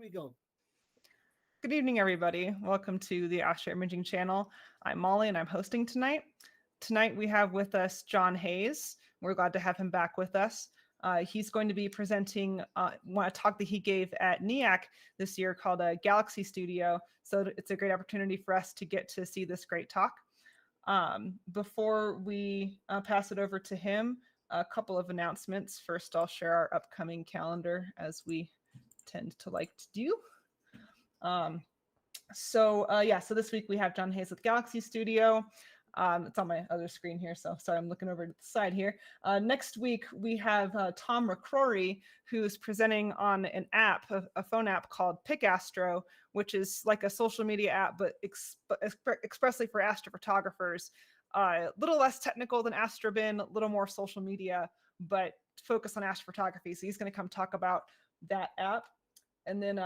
we go. Good evening, everybody. Welcome to the Astro-Imaging Channel. I'm Molly, and I'm hosting tonight. Tonight, we have with us John Hayes. We're glad to have him back with us. He's going to be presenting a talk that he gave at NEIAC this year called Galaxy Studio. So it's a great opportunity for us to get to see this great talk. Before we pass it over to him, a couple of announcements. First, I'll share our upcoming calendar, as we tend to like to do. So this week we have John Hayes with Galaxy Studio. It's on my other screen here, so sorry, I'm looking over to the side here. Next week we have Tom McCrory, who's presenting on an app, a phone app called PicAstro, which is like a social media app, but expressly for astrophotographers. A little less technical than Astrobin, a little more social media, but focus on astrophotography. So he's going to come talk about that app. And then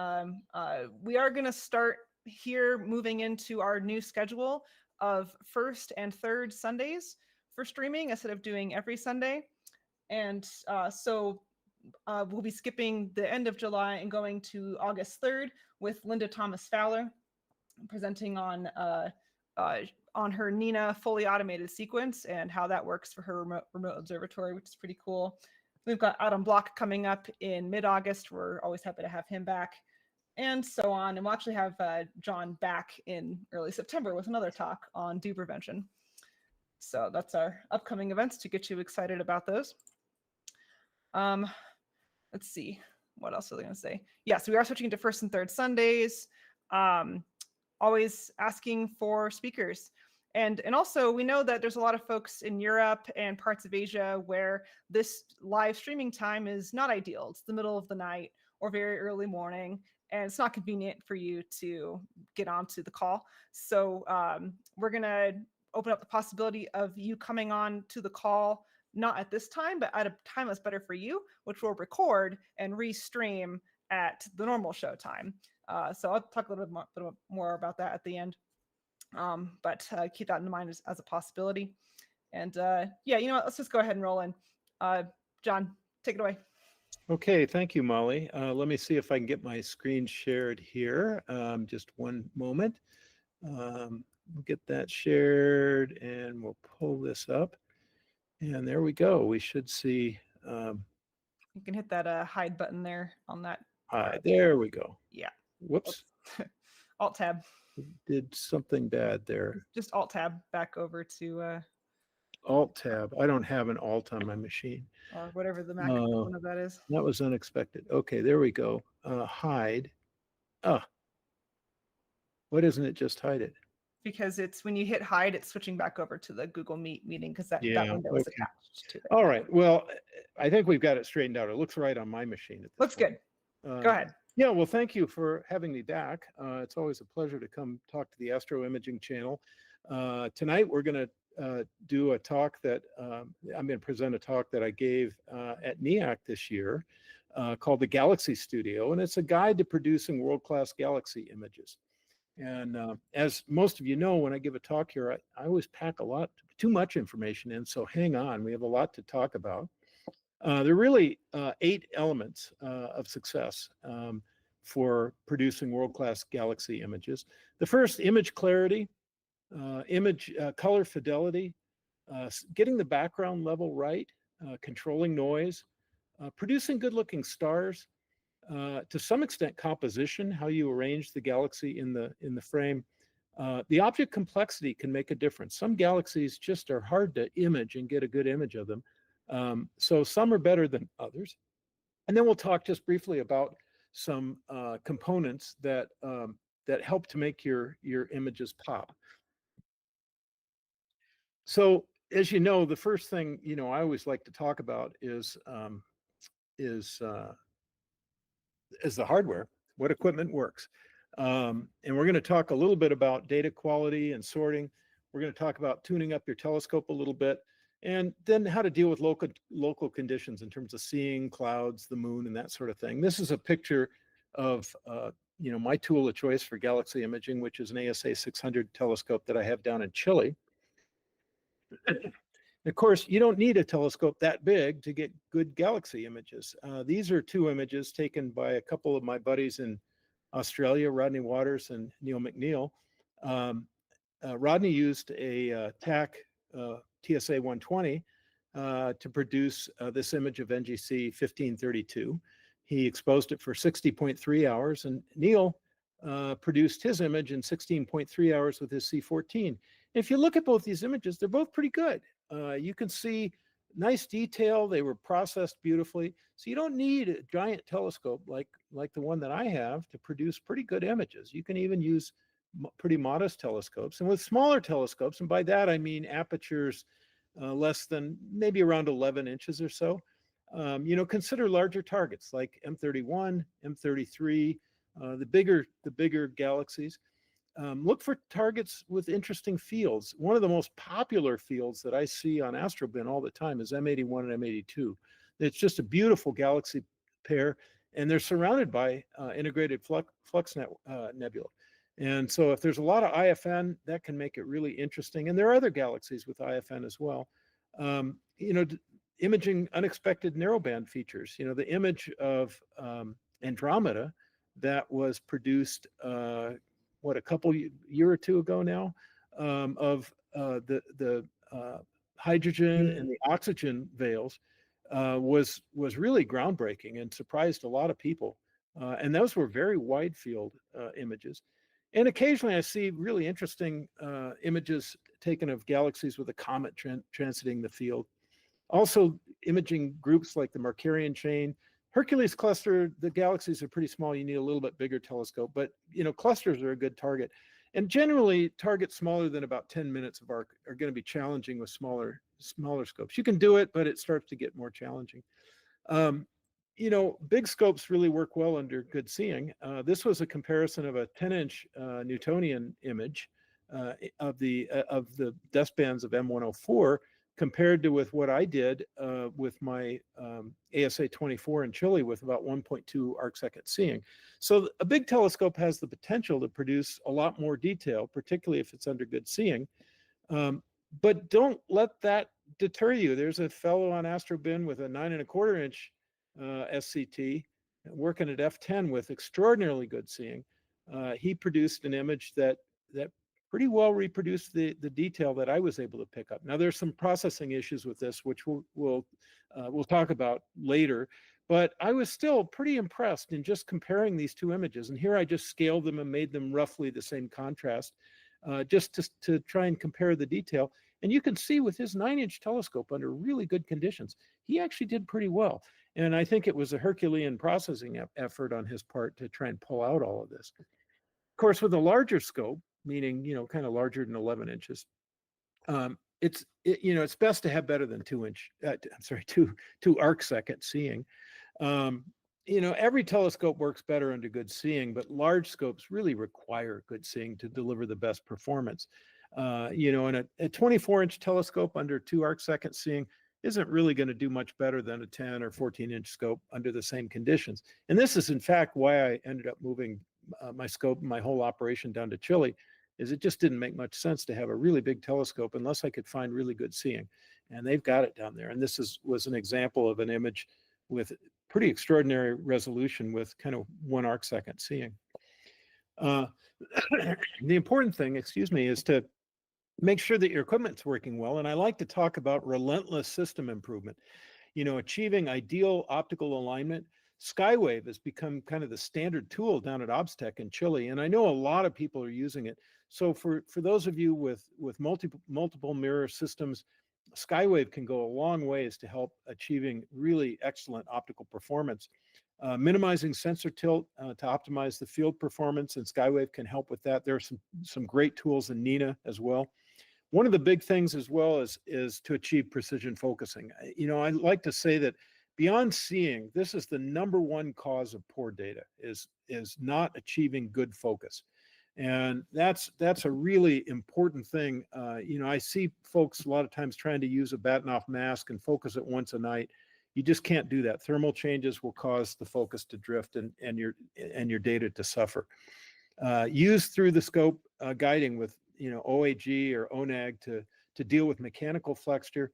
we are going to start here moving into our new schedule of first and third Sundays for streaming instead of doing every Sunday. And so we'll be skipping the end of July and going to August 3rd with Linda Thomas Fowler presenting on her NINA fully automated sequence and how that works for her remote observatory, which is pretty cool. We've got Adam Block coming up in mid-August. We're always happy to have him back, and so on. And we'll actually have John back in early September with another talk on dew prevention. So that's our upcoming events to get you excited about those. Let's see, what else are they going to say? Yeah, so we are switching to first and third Sundays. Always asking for speakers. And also, we know that there's a lot of folks in Europe and parts of Asia where this live streaming time is not ideal. It's the middle of the night or very early morning, and it's not convenient for you to get onto the call. So we're going to open up the possibility of you coming on to the call, not at this time, but at a time that's better for you, which we'll record and restream at the normal show time. So I'll talk a little bit more about that at the end. But keep that in mind as a possibility. And yeah, you know what, let's just go ahead and roll in. John, take it away. Okay, thank you, Molly. Let me see if I can get my screen shared here. Just one moment. We'll get that shared and we'll pull this up. And there we go. We should see. You can hit that hide button there on that. Hi, there we go. Yeah. Whoops. Alt tab. Did something bad there. Just alt tab back over to alt tab. I don't have an alt on my machine. Or whatever the Mac equivalent of that is. That was unexpected. Okay, there we go. Hide. Why doesn't it just hide it? Because it's when you hit hide, it's switching back over to the Google Meet meeting because that window is attached to it. All right. Well, I think we've got it straightened out. It looks right on my machine. Looks good. Go ahead. Yeah, well, thank you for having me back. It's always a pleasure to come talk to the Astro-Imaging Channel. Tonight, we're going to do a talk that I'm going to present a talk that I gave at NEIAC this year called the Galaxy Studio, and it's a guide to producing world-class galaxy images. And as most of you know, when I give a talk here, I always pack too much information in, so hang on. We have a lot to talk about. There are really 8 elements of success for producing world-class galaxy images. The first, image clarity, color fidelity, getting the background level right, controlling noise, producing good-looking stars, to some extent composition, how you arrange the galaxy in the frame. The object complexity can make a difference. Some galaxies just are hard to image and get a good image of them. So some are better than others. And then we'll talk just briefly about some components that help to make your images pop. So as you know, the first thing I always like to talk about is the hardware, what equipment works. And we're going to talk a little bit about data quality and sorting. We're going to talk about tuning up your telescope a little bit, and then how to deal with local conditions in terms of seeing clouds, the moon, and that sort of thing. This is a picture of my tool of choice for galaxy imaging, which is an ASA 600 telescope that I have down in Chile. Of course, you don't need a telescope that big to get good galaxy images. These are 2 images taken by a couple of my buddies in Australia, Rodney Waters and Neil McNeil. Rodney used a TAC TSA 120 to produce this image of NGC 1532. He exposed it for 60.3 hours, and Neil produced his image in 16.3 hours with his C14. If you look at both these images, they're both pretty good. You can see nice detail. They were processed beautifully. So you don't need a giant telescope like the one that I have to produce pretty good images. You can even use pretty modest telescopes. And with smaller telescopes, and by that I mean apertures less than maybe around 11 inches or so, consider larger targets like M31, M33, the bigger galaxies. Look for targets with interesting fields. One of the most popular fields that I see on AstroBin all the time is M81 and M82. It's just a beautiful galaxy pair, and they're surrounded by integrated flux nebula. And so if there's a lot of IFN, that can make it really interesting. And there are other galaxies with IFN as well. Imaging unexpected narrowband features. The image of Andromeda that was produced a couple year or two ago now, of the hydrogen and the oxygen veils was really groundbreaking and surprised a lot of people. And those were very wide field images. And occasionally I see really interesting images taken of galaxies with a comet transiting the field. Also imaging groups like the Markarian chain. Hercules cluster, the galaxies are pretty small. You need a little bit bigger telescope, but clusters are a good target. And generally targets smaller than about 10 minutes of arc are going to be challenging with smaller scopes. You can do it, but it starts to get more challenging. Big scopes really work well under good seeing. This was a comparison of a 10-inch Newtonian image of the dust bands of M104 compared to with what I did with my ASA 24 in Chile with about 1.2 arcsecond seeing. So a big telescope has the potential to produce a lot more detail, particularly if it's under good seeing. But don't let that deter you. There's a fellow on AstroBin with a 9¼ inch SCT working at f10 with extraordinarily good seeing. He produced an image that pretty well reproduced the detail that I was able to pick up. Now there's some processing issues with this, which we'll talk about later, but I was still pretty impressed in just comparing these two images. And here I just scaled them and made them roughly the same contrast, just to try and compare the detail. And you can see with his 9-inch telescope under really good conditions, he actually did pretty well. And I think it was a Herculean processing effort on his part to try and pull out all of this. Of course, with a larger scope, meaning, kind of larger than 11 inches, it's best to have better than 2 arcsecond seeing. Every telescope works better under good seeing, but large scopes really require good seeing to deliver the best performance. And a 24-inch telescope under 2 arcsecond seeing isn't really going to do much better than a 10 or 14-inch scope under the same conditions. And this is in fact why I ended up moving my scope and my whole operation down to Chile, is it just didn't make much sense to have a really big telescope unless I could find really good seeing. And they've got it down there. And this was an example of an image with pretty extraordinary resolution with kind of 1 arcsecond seeing. The important thing, is to make sure that your equipment's working well. And I like to talk about relentless system improvement, achieving ideal optical alignment. Skywave has become kind of the standard tool down at Obstech in Chile. And I know a lot of people are using it. So for those of you with multiple mirror systems, Skywave can go a long ways to help achieving really excellent optical performance. Minimizing sensor tilt to optimize the field performance, and Skywave can help with that. There are some great tools in NEIAC as well. One of the big things as well is to achieve precision focusing. I like to say that beyond seeing, this is the #1 cause of poor data, is not achieving good focus. And that's a really important thing. I see folks a lot of times trying to use a Bahtinov mask and focus it once a night. You just can't do that. Thermal changes will cause the focus to drift and your data to suffer. Use through the scope guiding with OAG or ONAG to deal with mechanical flexure.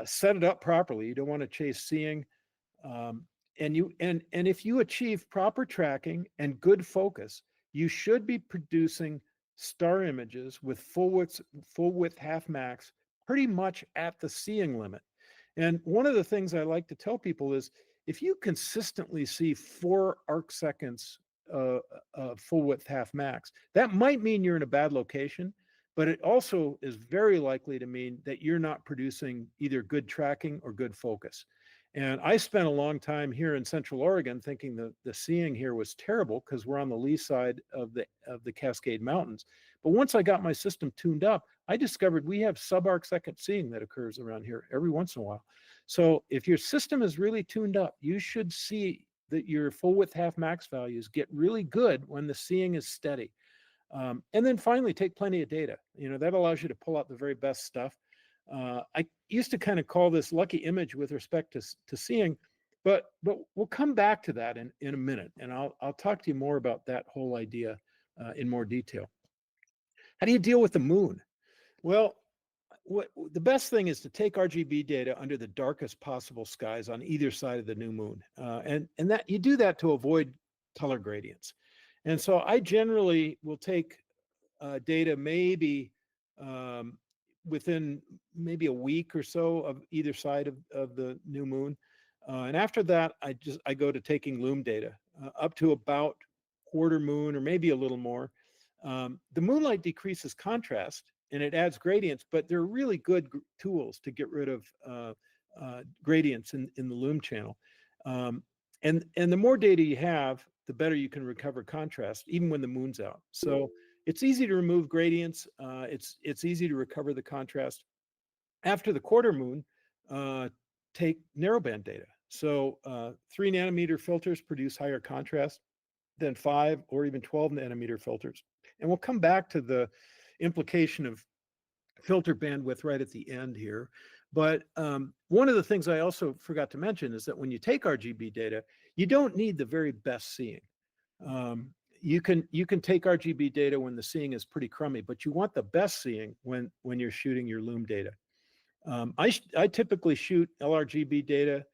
Set it up properly. You don't want to chase seeing. and if you achieve proper tracking and good focus, you should be producing star images with full width half max pretty much at the seeing limit. And one of the things I like to tell people is if you consistently see 4 arc seconds full width half max, that might mean you're in a bad location, but it also is very likely to mean that you're not producing either good tracking or good focus. And I spent a long time here in Central Oregon thinking the seeing here was terrible because we're on the lee side of the Cascade Mountains. But once I got my system tuned up, I discovered we have sub-arc second seeing that occurs around here every once in a while. So if your system is really tuned up, you should see that your full width half max values get really good when the seeing is steady. And then finally, take plenty of data. You know, that allows you to pull out the very best stuff. I used to kind of call this lucky image with respect to seeing, but we'll come back to that in a minute, and I'll talk to you more about that whole idea in more detail. How do you deal with the moon? Well, the best thing is to take RGB data under the darkest possible skies on either side of the new moon, and that you do that to avoid color gradients. And so I generally will take data maybe within maybe a week or so of either side of the new moon. And after that, I go to taking loom data up to about quarter moon or maybe a little more. The moonlight decreases contrast and it adds gradients, but they're really good tools to get rid of gradients in the loom channel. And the more data you have, the better you can recover contrast, even when the moon's out. So it's easy to remove gradients. It's easy to recover the contrast. After the quarter moon, take narrowband data. So 3 nanometer filters produce higher contrast than 5 or even 12 nanometer filters. And we'll come back to the implication of filter bandwidth right at the end here. But one of the things I also forgot to mention is that when you take RGB data, you don't need the very best seeing. You can take RGB data when the seeing is pretty crummy, but you want the best seeing when you're shooting your loom data. I typically shoot LRGB data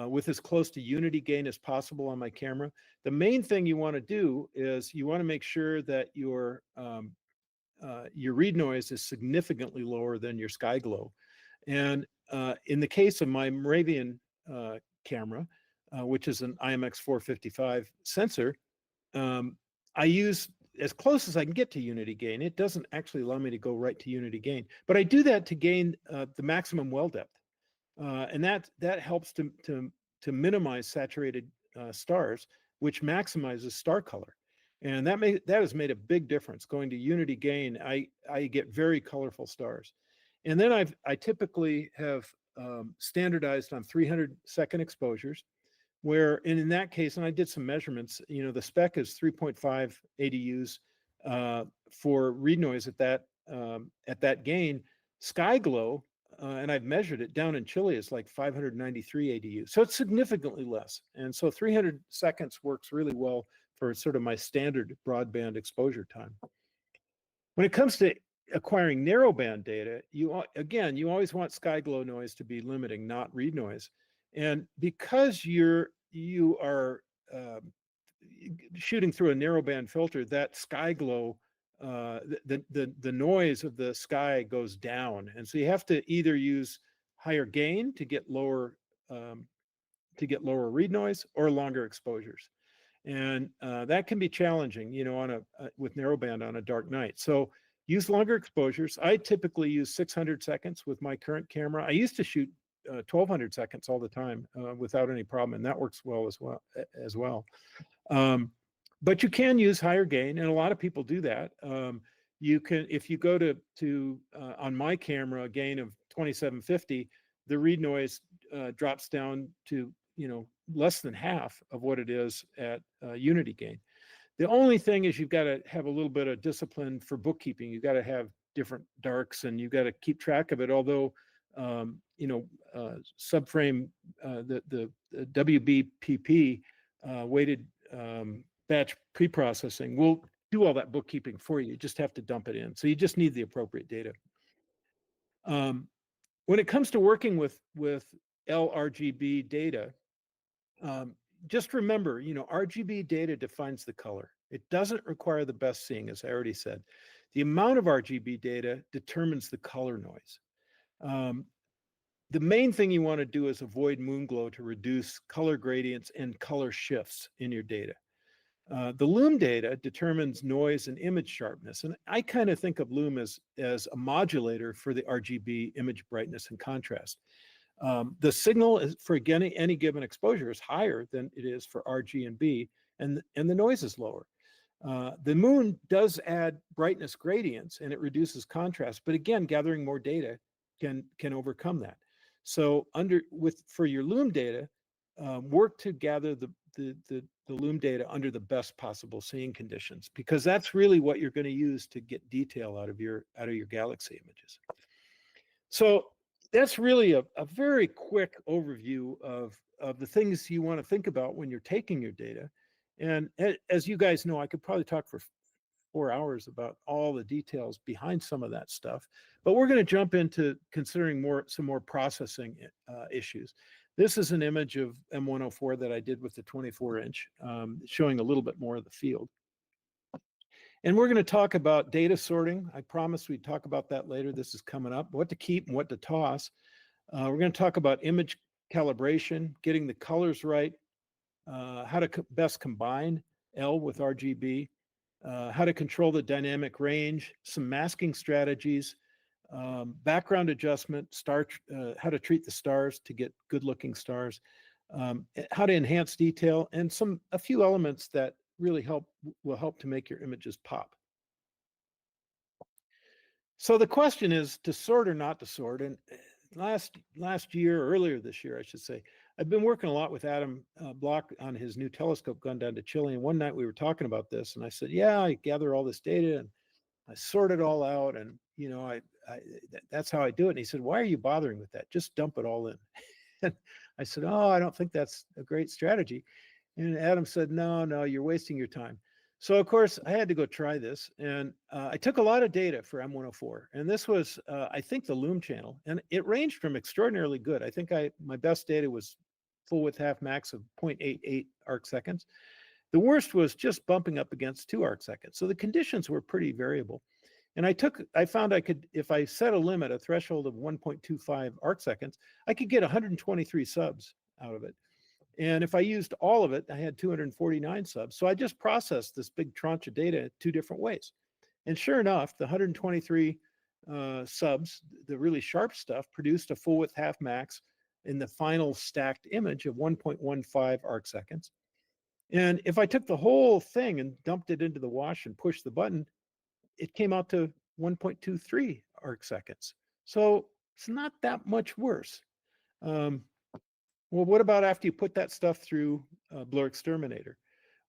with as close to unity gain as possible on my camera. The main thing you want to do is you want to make sure that your read noise is significantly lower than your sky glow. And in the case of my Moravian camera, which is an IMX455 sensor, I use as close as I can get to unity gain. It doesn't actually allow me to go right to unity gain, but I do that to gain the maximum well depth, and that helps to minimize saturated stars, which maximizes star color. And that has made a big difference. Going to unity gain, I get very colorful stars. And then I typically have standardized on 300-second exposures, where in that case, and I did some measurements, you know, the spec is 3.5 ADUs for read noise at that gain. Sky glow, and I've measured it down in Chile, is like 593 ADUs. So it's significantly less. And so 300 seconds works really well for sort of my standard broadband exposure time. When it comes to acquiring narrowband data, you always want sky glow noise to be limiting, not read noise. And because you are shooting through a narrowband filter, that sky glow, the noise of the sky goes down, and so you have to either use higher gain to get lower read noise or longer exposures. And that can be challenging, you know, with narrowband on a dark night. So use longer exposures. I typically use 600 seconds with my current camera. I used to shoot 1200 seconds all the time without any problem, and that works well as well. But you can use higher gain, and a lot of people do that. You can, if you go to on my camera, a gain of 2750, the read noise drops down to, you know, less than half of what it is at unity gain. The only thing is you've got to have a little bit of discipline for bookkeeping. You've got to have different darks, and you've got to keep track of it. Although, you know, subframe, the WBPP weighted batch preprocessing will do all that bookkeeping for you. You just have to dump it in. So you just need the appropriate data. When it comes to working with LRGB data, just remember, RGB data defines the color. It doesn't require the best seeing, as I already said. The amount of RGB data determines the color noise. The main thing you want to do is avoid moon glow to reduce color gradients and color shifts in your data. The Lume data determines noise and image sharpness. And I kind of think of Lume as a modulator for the RGB image brightness and contrast. The signal is for any given exposure is higher than it is for RG and B, and the noise is lower. The moon does add brightness gradients and it reduces contrast, but again, gathering more data can overcome that. So for your Lume data, work to gather the Lume data under the best possible seeing conditions, because that's really what you're going to use to get detail out of your galaxy images. So that's really a very quick overview of the things you want to think about when you're taking your data. And as you guys know, I could probably talk for 4 hours about all the details behind some of that stuff, but we're going to jump into considering some more processing issues. This is an image of M104 that I did with the 24-inch, showing a little bit more of the field. And we're going to talk about data sorting. I promised we'd talk about that later. This is coming up. What to keep and what to toss. We're going to talk about image calibration, getting the colors right, how to best combine L with RGB, how to control the dynamic range, some masking strategies, background adjustment, how to treat the stars to get good-looking stars, how to enhance detail, and a few elements that really will help to make your images pop. So the question is to sort or not to sort. And last year, or earlier this year, I should say, I've been working a lot with Adam Block on his new telescope gone down to Chile. And one night we were talking about this, and I said, yeah, I gather all this data and I sort it all out, and that's how I do it. And he said, why are you bothering with that? Just dump it all in. And I said, oh, I don't think that's a great strategy. And Adam said, no, you're wasting your time. So of course I had to go try this, and I took a lot of data for M104, and this was, I think, the Lume channel, and it ranged from extraordinarily good. I think my best data was full width half max of 0.88 arc seconds. The worst was just bumping up against 2 arc seconds. So the conditions were pretty variable. And I found I could, if I set a threshold of 1.25 arc seconds, I could get 123 subs out of it. And if I used all of it, I had 249 subs. So I just processed this big tranche of data 2 different ways. And sure enough, the 123 subs, the really sharp stuff, produced a full width half max in the final stacked image of 1.15 arc seconds. And if I took the whole thing and dumped it into the wash and pushed the button, it came out to 1.23 arc seconds. So it's not that much worse. Well, what about after you put that stuff through BlurXTerminator?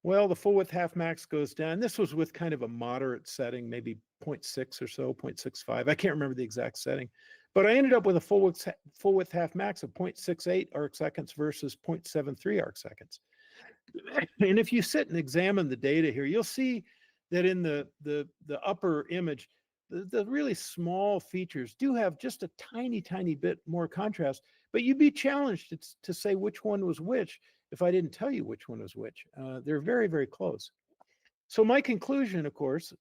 Well, the full width half max goes down. This was with kind of a moderate setting, maybe 0.6 or so, 0.65. I can't remember the exact setting. But I ended up with a full width half max of 0.68 arc seconds versus 0.73 arc seconds. And if you sit and examine the data here, you'll see that in the upper image, the really small features do have just a tiny bit more contrast, but you'd be challenged to say which one was which if I didn't tell you which one was which. They're very close. So my conclusion, of course,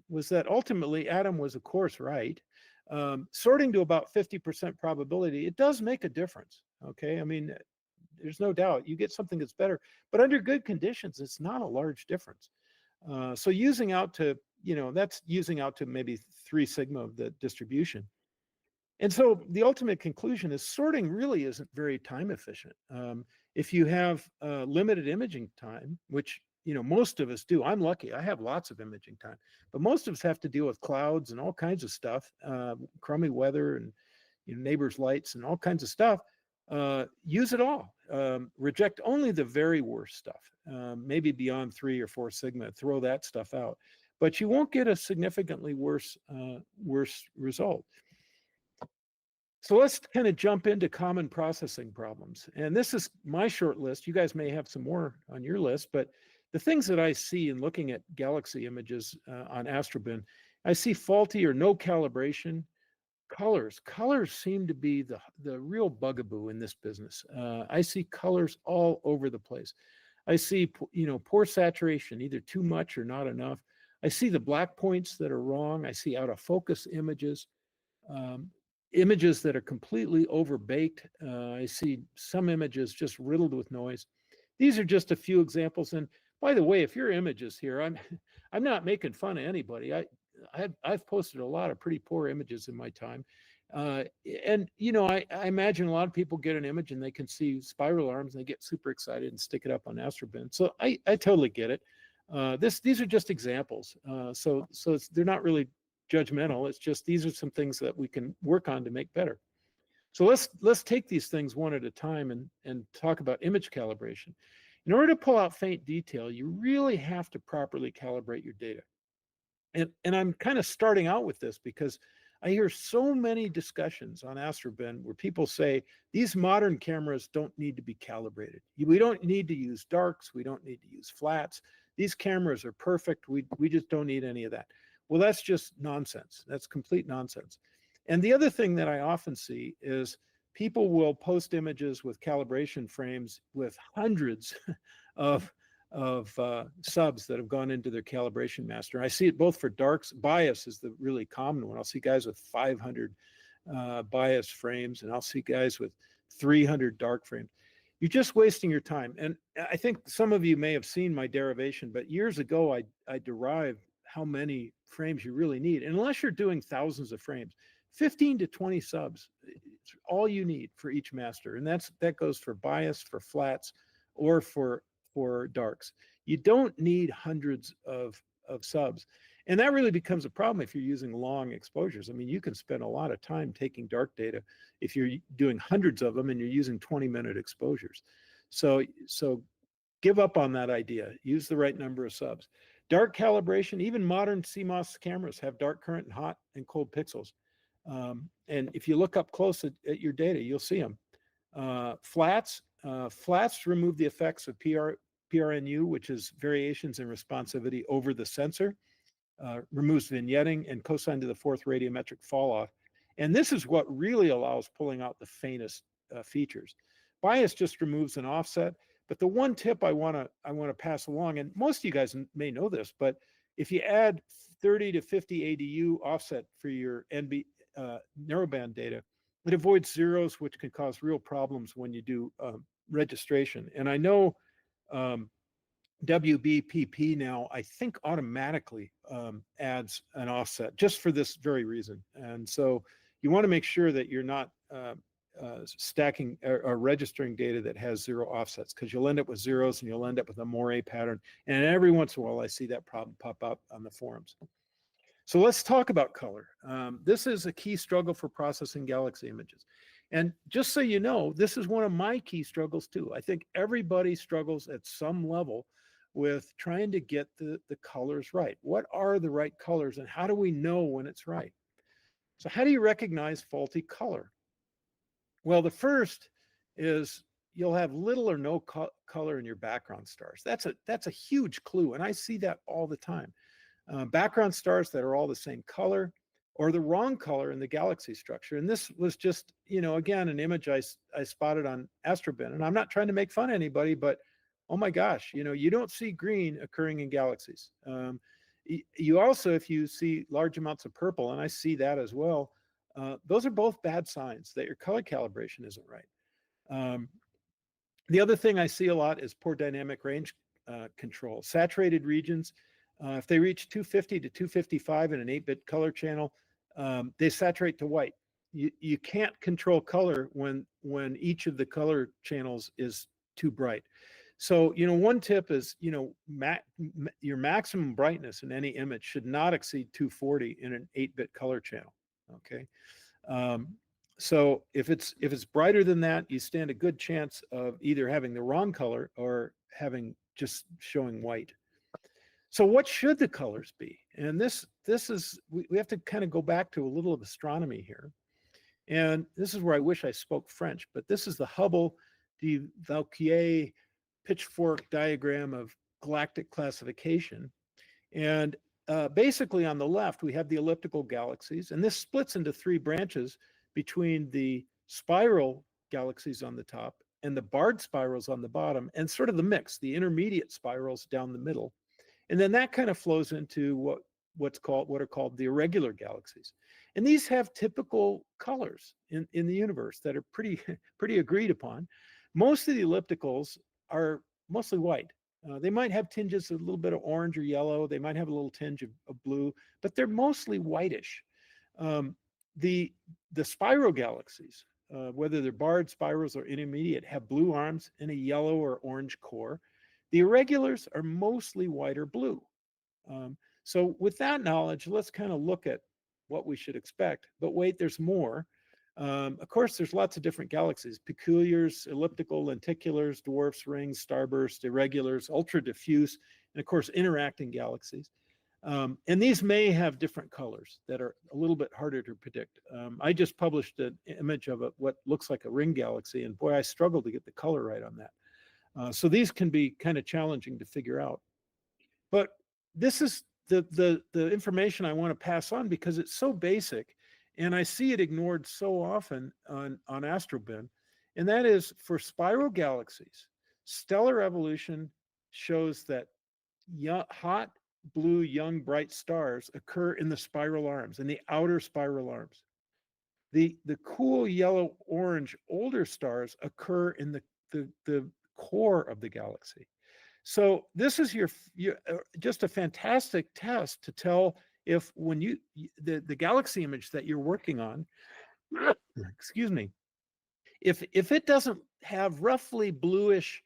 was that ultimately Adam was, of course, right. Sorting to about 50% probability, it does make a difference. Okay, I mean, there's no doubt you get something that's better, but under good conditions, it's not a large difference. So using out to, that's using out to maybe 3 sigma of the distribution. And so the ultimate conclusion is sorting really isn't very time efficient. If you have limited imaging time, which most of us do. I'm lucky, I have lots of imaging time, but most of us have to deal with clouds and all kinds of stuff, crummy weather and neighbors' lights and all kinds of stuff. Use it all. Reject only the very worst stuff, maybe beyond 3 or 4 sigma, throw that stuff out, but you won't get a significantly worse result. So let's kind of jump into common processing problems. And this is my short list. You guys may have some more on your list, but the things that I see in looking at galaxy images on Astrobin, I see faulty or no calibration. Colors seem to be the real bugaboo in this business. I see colors all over the place. I see, poor saturation, either too much or not enough. I see the black points that are wrong. I see out of focus images, images that are completely overbaked. I see some images just riddled with noise. These are just a few examples. And by the way, if your image is here, I'm not making fun of anybody. I've posted a lot of pretty poor images in my time. And I imagine a lot of people get an image and they can see spiral arms and they get super excited and stick it up on AstroBin. So I totally get it. These are just examples. So they're not really judgmental. It's just these are some things that we can work on to make better. So let's take these things one at a time and talk about image calibration. In order to pull out faint detail, you really have to properly calibrate your data. And I'm kind of starting out with this because I hear so many discussions on AstroBin where people say these modern cameras don't need to be calibrated. We don't need to use darks. We don't need to use flats. These cameras are perfect. We just don't need any of that. Well, that's just nonsense. That's complete nonsense. And the other thing that I often see is people will post images with calibration frames with hundreds of subs that have gone into their calibration master. I see it both for darks. Bias is the really common one. I'll see guys with 500 bias frames, and I'll see guys with 300 dark frames. You're just wasting your time. And I think some of you may have seen my derivation, but years ago I derived how many frames you really need. And unless you're doing thousands of frames, 15 to 20 subs, it's all you need for each master. And that goes for bias, for flats, or for darks. You don't need hundreds of subs. And that really becomes a problem if you're using long exposures. I mean, you can spend a lot of time taking dark data if you're doing hundreds of them and you're using 20-minute exposures. So give up on that idea. Use the right number of subs. Dark calibration, even modern CMOS cameras have dark current and hot and cold pixels. And if you look up close at your data, you'll see them. Flats remove the effects of PRNU, which is variations in responsivity over the sensor, removes vignetting and cosine to the fourth radiometric fall off. And this is what really allows pulling out the faintest features. Bias just removes an offset. But the one tip I want to pass along, and most of you guys may know this, but if you add 30 to 50 ADU offset for your narrowband data, it avoids zeros, which can cause real problems when you do registration. And I know WBPP now, I think automatically adds an offset just for this very reason. And so you want to make sure that you're not stacking or registering data that has zero offsets, because you'll end up with zeros and you'll end up with a moire pattern. And every once in a while, I see that problem pop up on the forums. So let's talk about color. This is a key struggle for processing galaxy images. And just so you know, this is one of my key struggles too. I think everybody struggles at some level with trying to get the colors right. What are the right colors and how do we know when it's right? So how do you recognize faulty color? Well, the first is you'll have little or no color in your background stars. That's a huge clue, and I see that all the time. Background stars that are all the same color or the wrong color in the galaxy structure. And this was just, again, an image I spotted on AstroBin. And I'm not trying to make fun of anybody, but oh my gosh, you don't see green occurring in galaxies. You also, if you see large amounts of purple, and I see that as well, those are both bad signs that your color calibration isn't right. The other thing I see a lot is poor dynamic range control. Saturated regions, if they reach 250 to 255 in an 8-bit color channel, they saturate to white. You can't control color when each of the color channels is too bright. So, one tip is, your maximum brightness in any image should not exceed 240 in an 8-bit color channel. Okay. So if it's brighter than that, you stand a good chance of either having the wrong color or having just showing white. So what should the colors be? And this is, we have to kind of go back to a little of astronomy here. And this is where I wish I spoke French, but this is the Hubble de Vauquier pitchfork diagram of galactic classification. And basically on the left, we have the elliptical galaxies, and this splits into 3 branches between the spiral galaxies on the top and the barred spirals on the bottom, and sort of the mix, the intermediate spirals down the middle. And then that kind of flows into what are called the irregular galaxies. And these have typical colors in the universe that are pretty agreed upon. Most of the ellipticals are mostly white. They might have tinges of a little bit of orange or yellow. They might have a little tinge of blue, but they're mostly whitish. The spiral galaxies, whether they're barred spirals or intermediate, have blue arms and a yellow or orange core. The irregulars are mostly white or blue. So with that knowledge, let's kind of look at what we should expect. But wait, there's more. Of course, there's lots of different galaxies: peculiars, elliptical, lenticulars, dwarfs, rings, starbursts, irregulars, ultra diffuse, and of course, interacting galaxies. And these may have different colors that are a little bit harder to predict. I just published an image of what looks like a ring galaxy, and boy, I struggled to get the color right on that. So these can be kind of challenging to figure out. But this is the information I want to pass on because it's so basic, and I see it ignored so often on AstroBin, and that is for spiral galaxies. Stellar evolution shows that hot, blue, young, bright stars occur in the spiral arms, in the outer spiral arms. The cool yellow, orange, older stars occur in the core of the galaxy. So this is your just a fantastic test to tell if when the galaxy image that you're working on, excuse me, if it doesn't have roughly bluish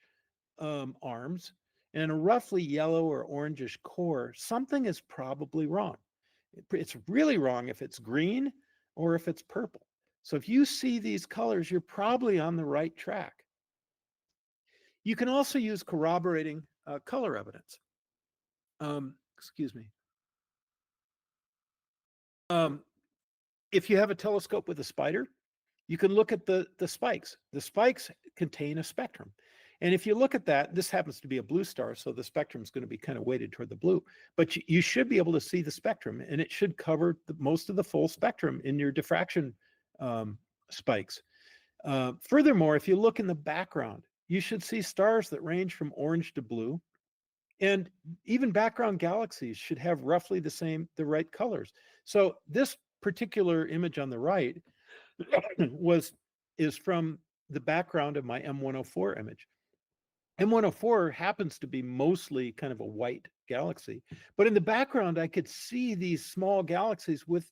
arms and a roughly yellow or orangish core, something is probably wrong. It's really wrong if it's green or if it's purple. So if you see these colors, you're probably on the right track. You can also use corroborating color evidence. Excuse me. If you have a telescope with a spider, you can look at the spikes. The spikes contain a spectrum. And if you look at that, this happens to be a blue star, so the spectrum is going to be kind of weighted toward the blue. But you should be able to see the spectrum, and it should cover most of the full spectrum in your diffraction spikes. Furthermore, if you look in the background, you should see stars that range from orange to blue. And even background galaxies should have roughly the right colors. So this particular image on the right is from the background of my M104 image. M104 happens to be mostly kind of a white galaxy, but in the background, I could see these small galaxies with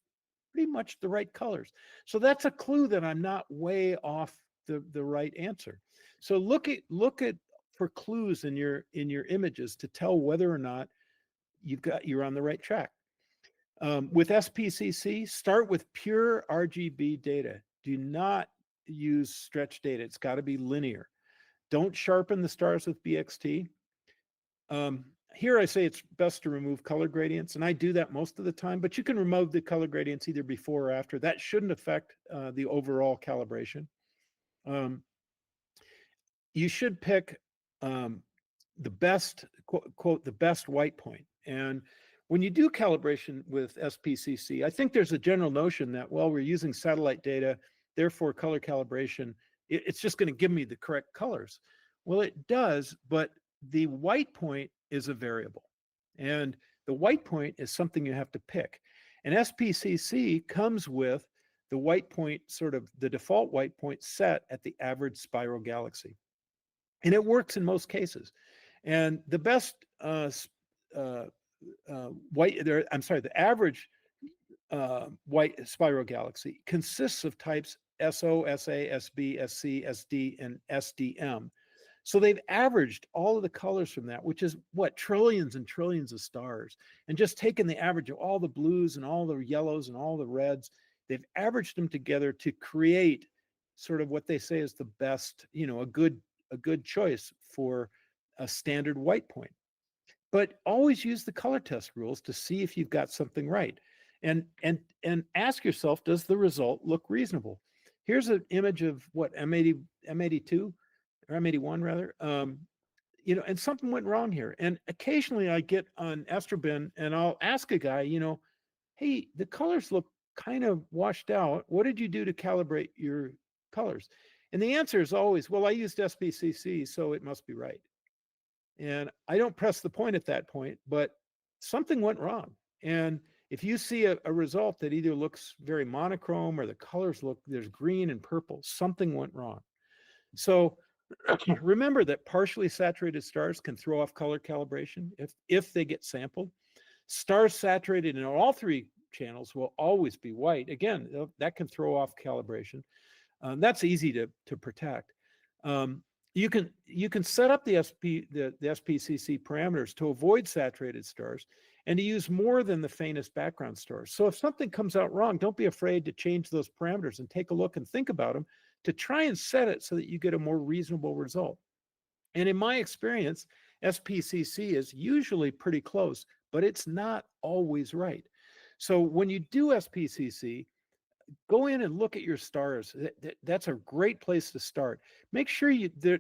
pretty much the right colors. So that's a clue that I'm not way off the right answer. So look at for clues in your images to tell whether or not you're on the right track. With SPCC, start with pure RGB data. Do not use stretch data. It's got to be linear. Don't sharpen the stars with BXT. Here I say it's best to remove color gradients, and I do that most of the time, but you can remove the color gradients either before or after. That shouldn't affect the overall calibration. You should pick the best, quote, the best white point. And when you do calibration with SPCC, I think there's a general notion that, well, we're using satellite data, therefore color calibration, it's just going to give me the correct colors. Well, it does, but the white point is a variable. And the white point is something you have to pick. And SPCC comes with the white point, sort of the default white point set at the average spiral galaxy. And it works in most cases. And the best the average white spiral galaxy consists of types SO, SA, SB, SC, SD, and SDM. So they've averaged all of the colors from that, which is what, trillions and trillions of stars, and just taken the average of all the blues and all the yellows and all the reds. They've averaged them together to create sort of what they say is the best, a good choice for a standard white point. But always use the color test rules to see if you've got something right, and ask yourself, does the result look reasonable? Here's an image of what, M82 or M81 rather, and something went wrong here. And occasionally I get on AstroBin and I'll ask a guy, hey, the colors look kind of washed out. What did you do to calibrate your colors? And the answer is always, well, I used SPCC, so it must be right. And I don't press the point at that point, but something went wrong. And if you see a result that either looks very monochrome or the colors look, there's green and purple, something went wrong. So remember that partially saturated stars can throw off color calibration if they get sampled. Stars saturated in all three channels will always be white. Again, that can throw off calibration. That's easy to protect. You can set up the SPCC parameters to avoid saturated stars and to use more than the faintest background stars. So if something comes out wrong, don't be afraid to change those parameters and take a look and think about them to try and set it so that you get a more reasonable result. And in my experience, SPCC is usually pretty close, but it's not always right. So when you do SPCC, go in and look at your stars. That's a great place to start. Make sure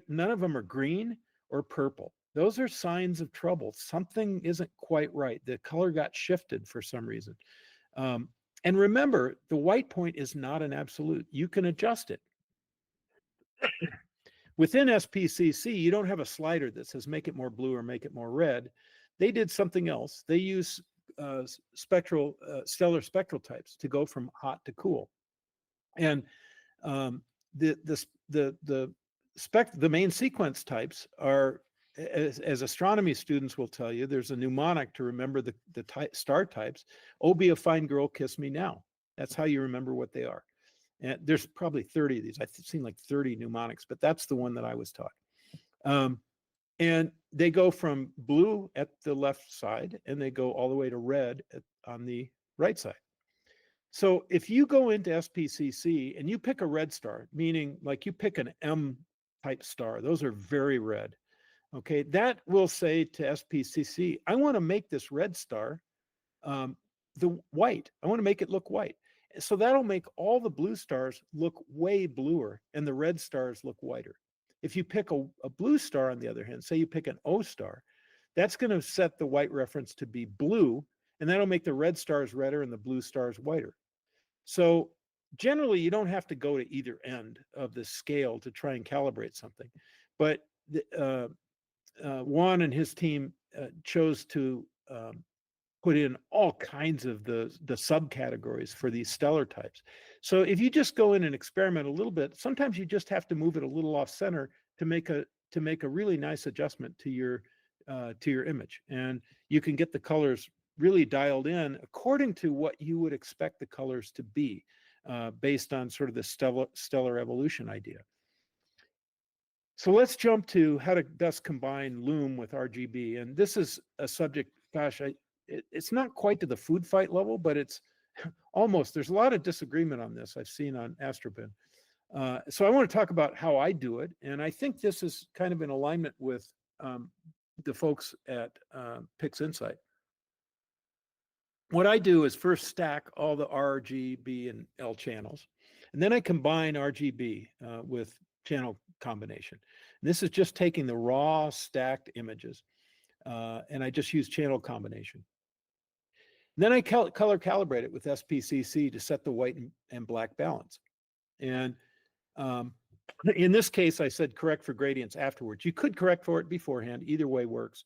none of them are green or purple. Those are signs of trouble. Something isn't quite right. The color got shifted for some reason. And remember, the white point is not an absolute. You can adjust it. Within SPCC, you don't have a slider that says make it more blue or make it more red. They did something else. They use stellar spectral types to go from hot to cool. And the main sequence types are, as astronomy students will tell you, there's a mnemonic to remember the star types. Oh, be a fine girl, kiss me now. That's how you remember what they are. And there's probably 30 of these. I've seen like 30 mnemonics, but that's the one that I was taught. And they go from blue at the left side and they go all the way to red on the right side. So if you go into SPCC and you pick a red star, meaning like you pick an M type star, those are very red. Okay, that will say to SPCC, I want to make this red star the white. I want to make it look white. So that'll make all the blue stars look way bluer and the red stars look whiter. If you pick a blue star, on the other hand, say you pick an O star, that's going to set the white reference to be blue, and that'll make the red stars redder and the blue stars whiter. So generally, you don't have to go to either end of the scale to try and calibrate something. But Juan and his team chose to put in all kinds of the subcategories for these stellar types. So if you just go in and experiment a little bit, sometimes you just have to move it a little off center to make a really nice adjustment to your image, and you can get the colors really dialed in according to what you would expect the colors to be, based on sort of the stellar evolution idea. So let's jump to how to best combine Lume with RGB, and this is a subject. Gosh, it's not quite to the food fight level, but it's almost. There's a lot of disagreement on this I've seen on AstroBin. So I want to talk about how I do it, and I think this is kind of in alignment with the folks at PixInsight. What I do is first stack all the RGB and L channels, and then I combine RGB with channel combination. And this is just taking the raw stacked images, and I just use channel combination. Then I color calibrate it with SPCC to set the white and black balance. And in this case, I said correct for gradients afterwards. You could correct for it beforehand. Either way works.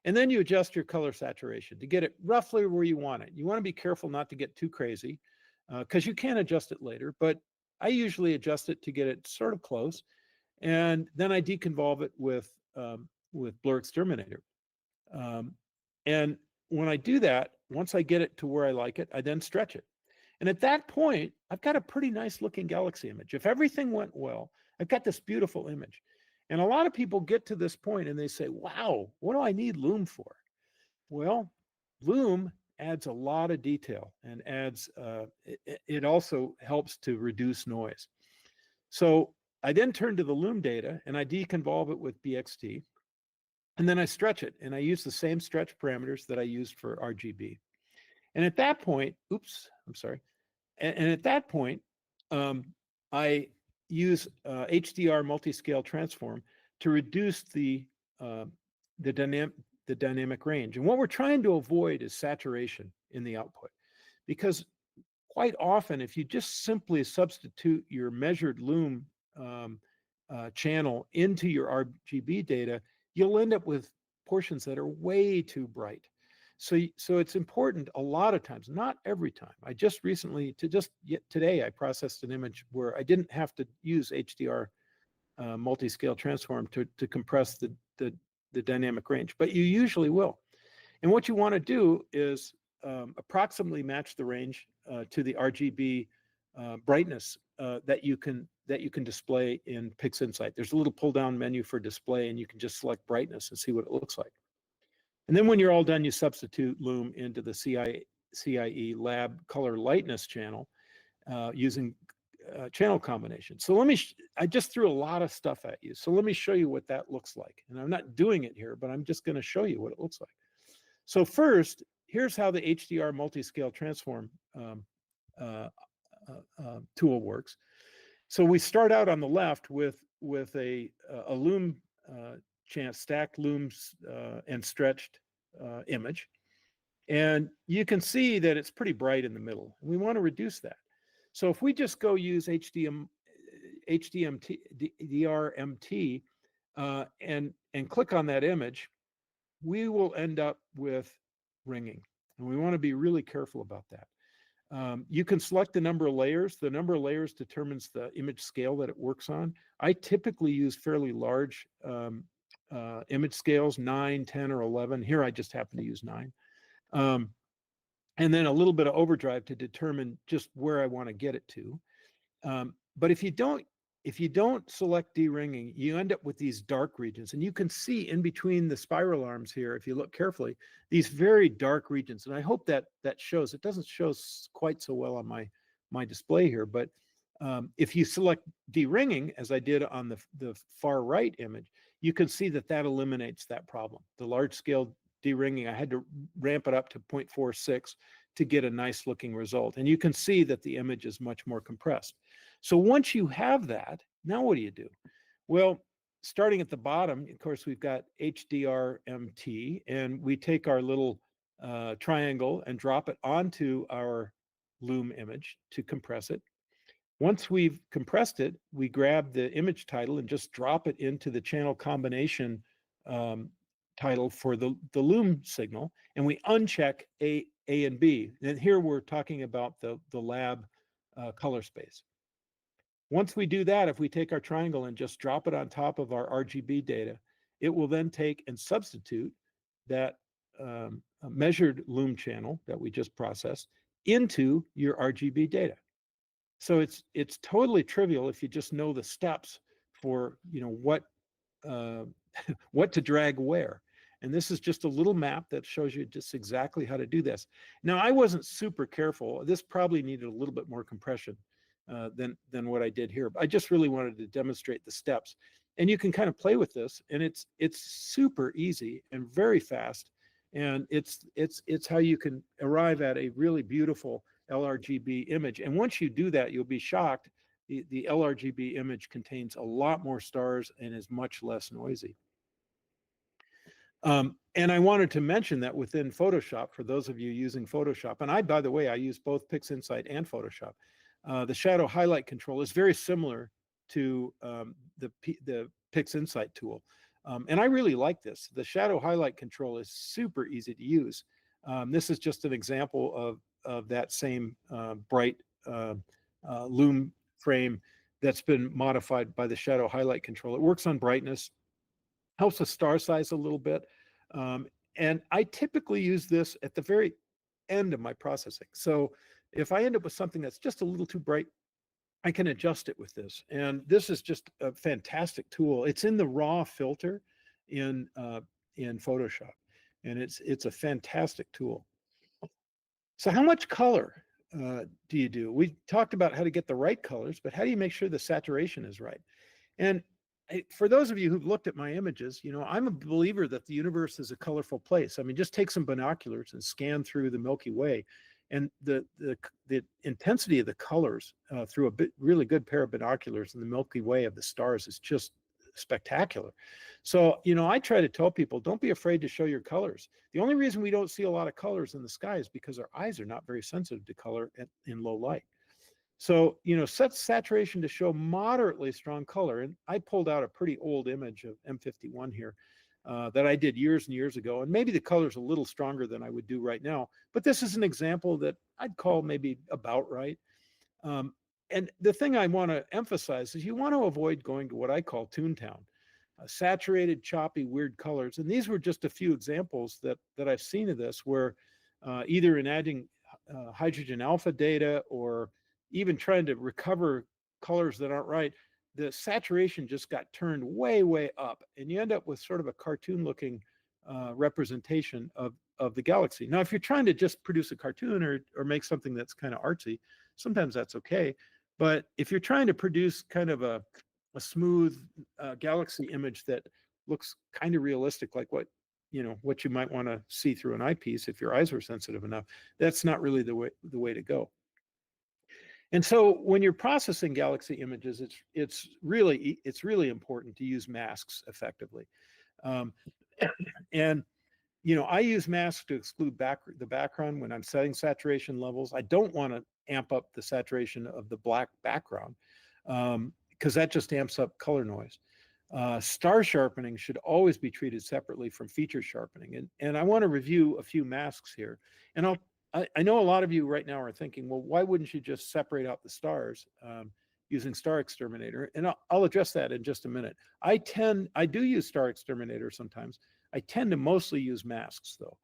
And then you adjust your color saturation to get it roughly where you want it. You want to be careful not to get too crazy, because you can adjust it later. But I usually adjust it to get it sort of close. And then I deconvolve it with BlurXTerminator. And when I do that, once I get it to where I like it, I then stretch it. And at that point, I've got a pretty nice looking galaxy image. If everything went well, I've got this beautiful image. And a lot of people get to this point and they say, wow, what do I need Lume for? Well, Lume adds a lot of detail and adds, it also helps to reduce noise. So I then turn to the Lume data and I deconvolve it with BXT. And then I stretch it, and I use the same stretch parameters that I used for RGB. And at that point, oops, I'm sorry. And at that point, I use HDR multi-scale transform to reduce the dynamic range. And what we're trying to avoid is saturation in the output, because quite often, if you just simply substitute your measured Lume channel into your RGB data, you'll end up with portions that are way too bright. So it's important a lot of times, not every time. I just recently, today, I processed an image where I didn't have to use HDR multi-scale transform to compress the dynamic range, but you usually will. And what you want to do is approximately match the range to the RGB brightness that you can display in PixInsight. There's a little pull-down menu for display, and you can just select brightness and see what it looks like. And then when you're all done, you substitute Loom into the CIE lab color lightness channel using channel combination. So I just threw a lot of stuff at you. So let me show you what that looks like. And I'm not doing it here, but I'm just going to show you what it looks like. So first, here's how the HDR multi-scale transform tool works. So we start out on the left with a Loom stacked looms and stretched image. And you can see that it's pretty bright in the middle. We want to reduce that. So if we just go use DRMT and click on that image, we will end up with ringing. And we want to be really careful about that. You can select the number of layers. The number of layers determines the image scale that it works on. I typically use fairly large image scales, 9, 10, or 11. Here I just happen to use 9. And then a little bit of overdrive to determine just where I want to get it to. But if you don't select deringing, you end up with these dark regions. And you can see in between the spiral arms here, if you look carefully, these very dark regions. And I hope that shows. It doesn't show quite so well on my display here, but if you select deringing, as I did on the far right image, you can see that eliminates that problem. The large scale deringing, I had to ramp it up to 0.46 to get a nice looking result. And you can see that the image is much more compressed. So once you have that, now what do you do? Well, starting at the bottom, of course, we've got HDRMT, and we take our little triangle and drop it onto our Loom image to compress it. Once we've compressed it, we grab the image title and just drop it into the channel combination title for the Loom signal, and we uncheck A and B. And here we're talking about the lab color space. Once we do that, if we take our triangle and just drop it on top of our RGB data, it will then take and substitute that measured Loom channel that we just processed into your RGB data. So it's totally trivial if you just know the steps for what what to drag where. And this is just a little map that shows you just exactly how to do this. Now, I wasn't super careful. This probably needed a little bit more compression than what I did here. But I just really wanted to demonstrate the steps. And you can kind of play with this, and it's super easy and very fast. And it's how you can arrive at a really beautiful LRGB image. And once you do that, you'll be shocked. The LRGB image contains a lot more stars and is much less noisy. And I wanted to mention that within Photoshop, for those of you using Photoshop, and by the way, I use both PixInsight and Photoshop. The shadow highlight control is very similar to the PixInsight tool. And I really like this. The shadow highlight control is super easy to use. This is just an example of that same bright Loom frame that's been modified by the shadow highlight control. It works on brightness, helps the star size a little bit. And I typically use this at the very end of my processing. So if I end up with something that's just a little too bright, I can adjust it with this. And this is just a fantastic tool. It's in the raw filter in Photoshop. And it's a fantastic tool. So how much color do you do? We talked about how to get the right colors, but how do you make sure the saturation is right? And for those of you who've looked at my images, I'm a believer that the universe is a colorful place. I mean, just take some binoculars and scan through the Milky Way, and the intensity of the colors through a really good pair of binoculars in the Milky Way of the stars is just spectacular. So, I try to tell people, don't be afraid to show your colors. The only reason we don't see a lot of colors in the sky is because our eyes are not very sensitive to color in low light. So, set saturation to show moderately strong color. And I pulled out a pretty old image of M51 here that I did years and years ago. And maybe the color's a little stronger than I would do right now. But this is an example that I'd call maybe about right. And the thing I want to emphasize is you want to avoid going to what I call Toontown. Saturated, choppy, weird colors. And these were just a few examples that I've seen of this where either in adding hydrogen alpha data or even trying to recover colors that aren't right, the saturation just got turned way, way up. And you end up with sort of a cartoon looking representation of the galaxy. Now, if you're trying to just produce a cartoon or make something that's kind of artsy, sometimes that's okay. But if you're trying to produce kind of a smooth galaxy image that looks kind of realistic, like what you might want to see through an eyepiece if your eyes were sensitive enough, that's not really the way to go. And so when you're processing galaxy images, it's really important to use masks effectively. And I use masks to exclude the background when I'm setting saturation levels. I don't want to amp up the saturation of the black background because that just amps up color noise. Star sharpening should always be treated separately from feature sharpening. And I want to review a few masks here. And I know a lot of you right now are thinking, well, why wouldn't you just separate out the stars using Star-Exterminator? And I'll address that in just a minute. I do use Star-Exterminator sometimes. I tend to mostly use masks though.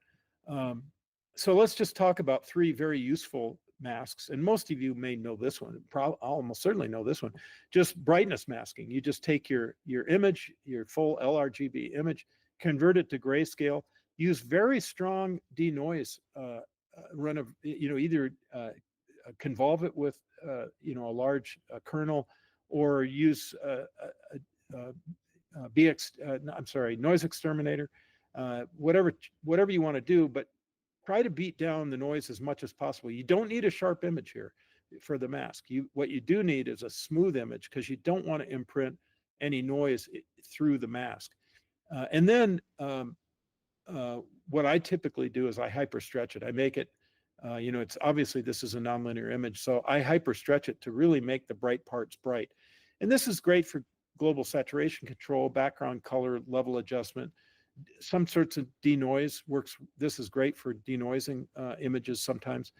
So let's just talk about three very useful masks. And most of you may know this one. I'll almost certainly know this one. Just brightness masking. You just take your image, your full LRGB image, convert it to grayscale, use very strong denoise, run of, either convolve it with, a large kernel, or use noise exterminator, whatever you want to do, but try to beat down the noise as much as possible. You don't need a sharp image here for the mask. What you do need is a smooth image because you don't want to imprint any noise through the mask. And then what I typically do is I hyper stretch it. I make it, it's obviously this is a nonlinear image, so I hyper stretch it to really make the bright parts bright. And this is great for global saturation control, background color, level adjustment. Some sorts of denoise works. This is great for denoising images sometimes,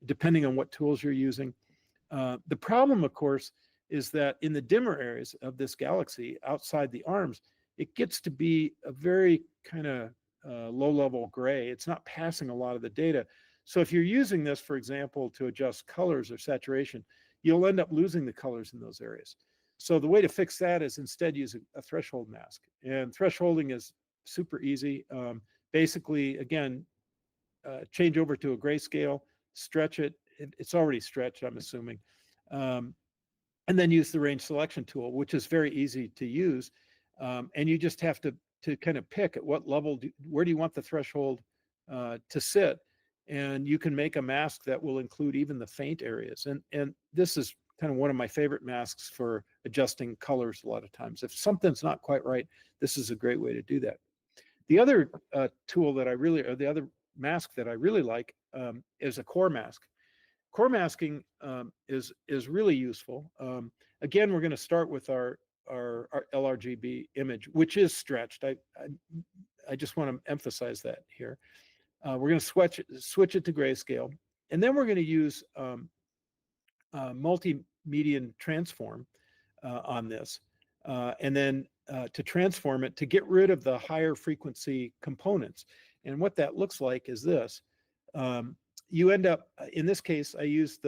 depending on what tools you're using. The problem, of course, is that in the dimmer areas of this galaxy outside the arms, it gets to be a very kind of low-level gray. It's not passing a lot of the data. So if you're using this, for example, to adjust colors or saturation, you'll end up losing the colors in those areas. So the way to fix that is instead use a threshold mask. And thresholding is super easy. Basically, again, change over to a grayscale, stretch it. It's already stretched, I'm assuming. And then use the range selection tool, which is very easy to use. And you just have to kind of pick at what level, where do you want the threshold to sit? And you can make a mask that will include even the faint areas. And this is kind of one of my favorite masks for adjusting colors a lot of times. If something's not quite right, this is a great way to do that. The other tool that the other mask that I really like is a core mask. Core masking is really useful. Again, we're going to start with our LRGB image, which is stretched. I just want to emphasize that here. We're going to switch it to grayscale, and then we're going to use multi-median transform on this, and then to transform it to get rid of the higher frequency components. And what that looks like is this. You end up, in this case, I used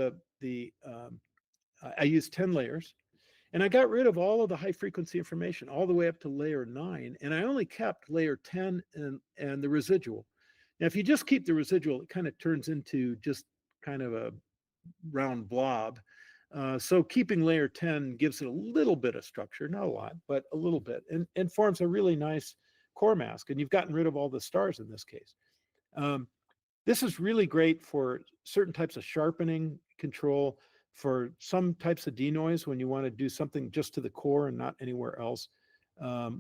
I used 10 layers, and I got rid of all of the high frequency information all the way up to layer 9, and I only kept layer 10 and the residual. Now, if you just keep the residual, it kind of turns into just kind of a round blob. So keeping layer 10 gives it a little bit of structure, not a lot, but a little bit, and forms a really nice core mask. And you've gotten rid of all the stars in this case. This is really great for certain types of sharpening control, for some types of denoise when you want to do something just to the core and not anywhere else,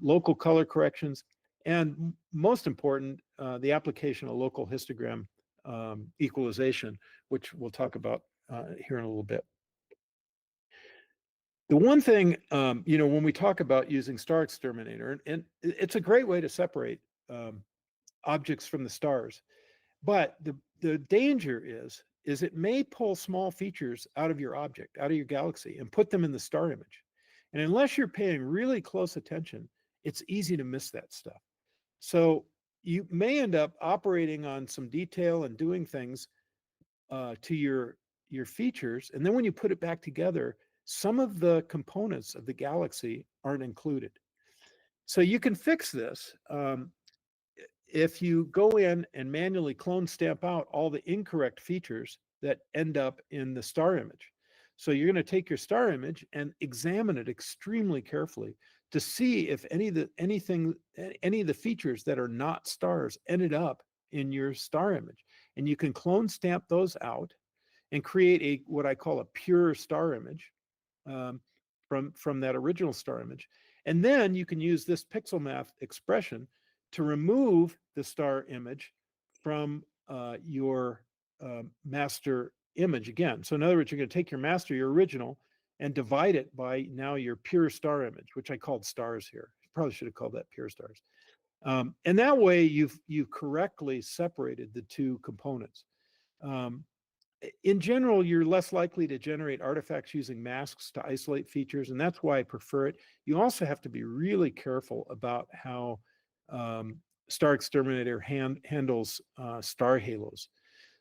local color corrections, and most important, the application of local histogram equalization, which we'll talk about here in a little bit. The one thing, when we talk about using StarXterminator, and it's a great way to separate objects from the stars, but the danger is it may pull small features out of your object, out of your galaxy, and put them in the star image. And unless you're paying really close attention, it's easy to miss that stuff. So you may end up operating on some detail and doing things to your features, and then when you put it back together, some of the components of the galaxy aren't included. So you can fix this if you go in and manually clone stamp out all the incorrect features that end up in the star image. So you're going to take your star image and examine it extremely carefully to see if any of the features that are not stars ended up in your star image. And you can clone stamp those out and create what I call a pure star image from that original star image. And then you can use this pixel math expression to remove the star image from your master image again. So in other words, you're going to take your master, your original, and divide it by now your pure star image, which I called stars here. Probably should have called that pure stars. And that way you've correctly separated the two components. In general, you're less likely to generate artifacts using masks to isolate features, and that's why I prefer it. You also have to be really careful about how StarXterminator handles star halos.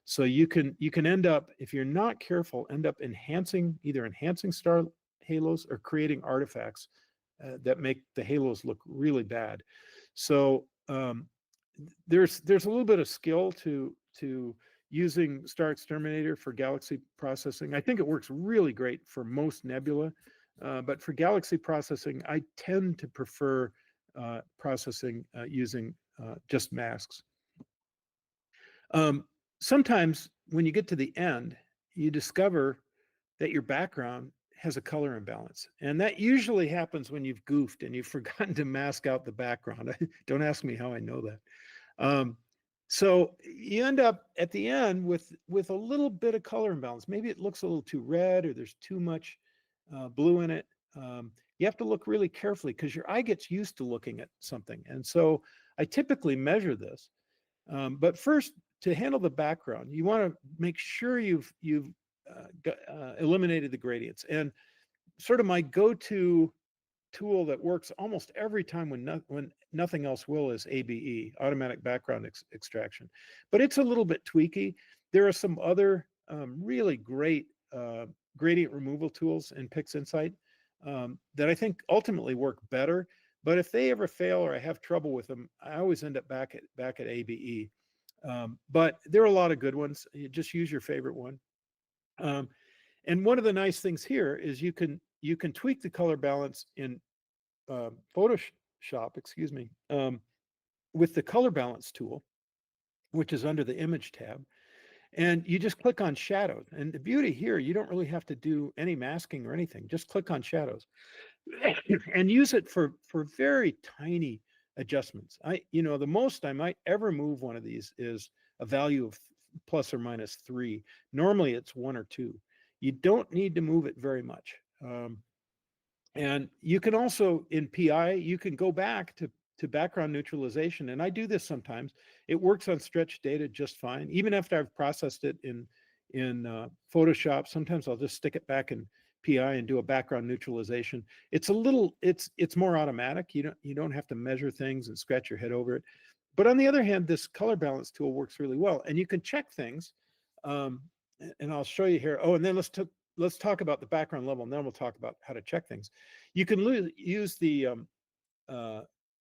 So you can end up, if you're not careful, end up either enhancing star halos or creating artifacts that make the halos look really bad. So there's a little bit of skill to using StarXterminator for galaxy processing. I think it works really great for most nebula, but for galaxy processing, I tend to prefer processing using just masks. Sometimes when you get to the end, you discover that your background has a color imbalance. And that usually happens when you've goofed and you've forgotten to mask out the background. Don't ask me how I know that. So you end up at the end with a little bit of color imbalance. Maybe it looks a little too red or there's too much blue in it. You have to look really carefully because your eye gets used to looking at something. And so I typically measure this. But first, to handle the background, you want to make sure you've eliminated the gradients. And sort of my go-to tool that works almost every time when nothing else will is ABE, automatic background extraction. But it's a little bit tweaky. There are some other really great gradient removal tools in PixInsight that I think ultimately work better. But if they ever fail or I have trouble with them, I always end up back at ABE. But there are a lot of good ones. You just use your favorite one. And one of the nice things here is you can tweak the color balance in Photoshop, with the color balance tool, which is under the image tab. And you just click on shadows. And the beauty here, you don't really have to do any masking or anything. Just click on shadows and use it for very tiny adjustments. The most I might ever move one of these is a value of plus or minus 3. Normally it's 1 or 2. You don't need to move it very much. And you can also, in PI, you can go back to background neutralization. And I do this sometimes. It works on stretched data just fine. Even after I've processed it in Photoshop, sometimes I'll just stick it back in PI and do a background neutralization. It's more automatic. You don't have to measure things and scratch your head over it. But on the other hand, this color balance tool works really well. And you can check things. And I'll show you here. Oh, and then let's talk about the background level, and then we'll talk about how to check things. You can use the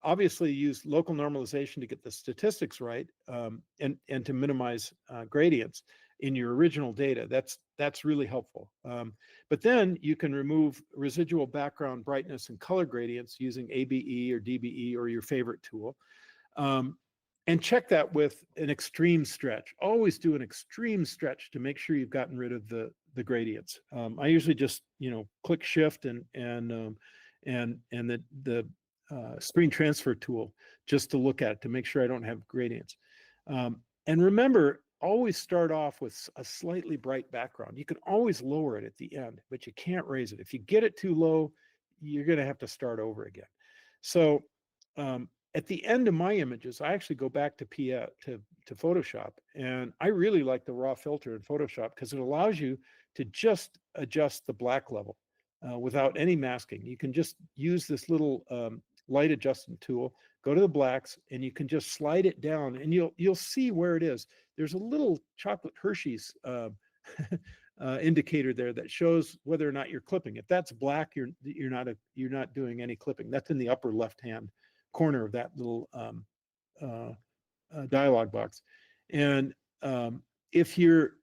obviously use local normalization to get the statistics right, and to minimize gradients in your original data. That's really helpful. But then you can remove residual background brightness and color gradients using ABE or DBE or your favorite tool. And check that with an extreme stretch. Always do an extreme stretch to make sure you've gotten rid of the gradients. I usually just click Shift and the screen transfer tool just to look at it to make sure I don't have gradients. And remember, always start off with a slightly bright background. You can always lower it at the end, but you can't raise it. If you get it too low, you're going to have to start over again. So at the end of my images, I actually go back to Photoshop, and I really like the raw filter in Photoshop because it allows you to just adjust the black level without any masking. You can just use this little light adjustment tool, go to the blacks, and you can just slide it down, and you'll see where it is. There's a little chocolate Hershey's indicator there that shows whether or not you're clipping. If that's black, you're not doing any clipping. That's in the upper left-hand corner of that little dialog box. And if you're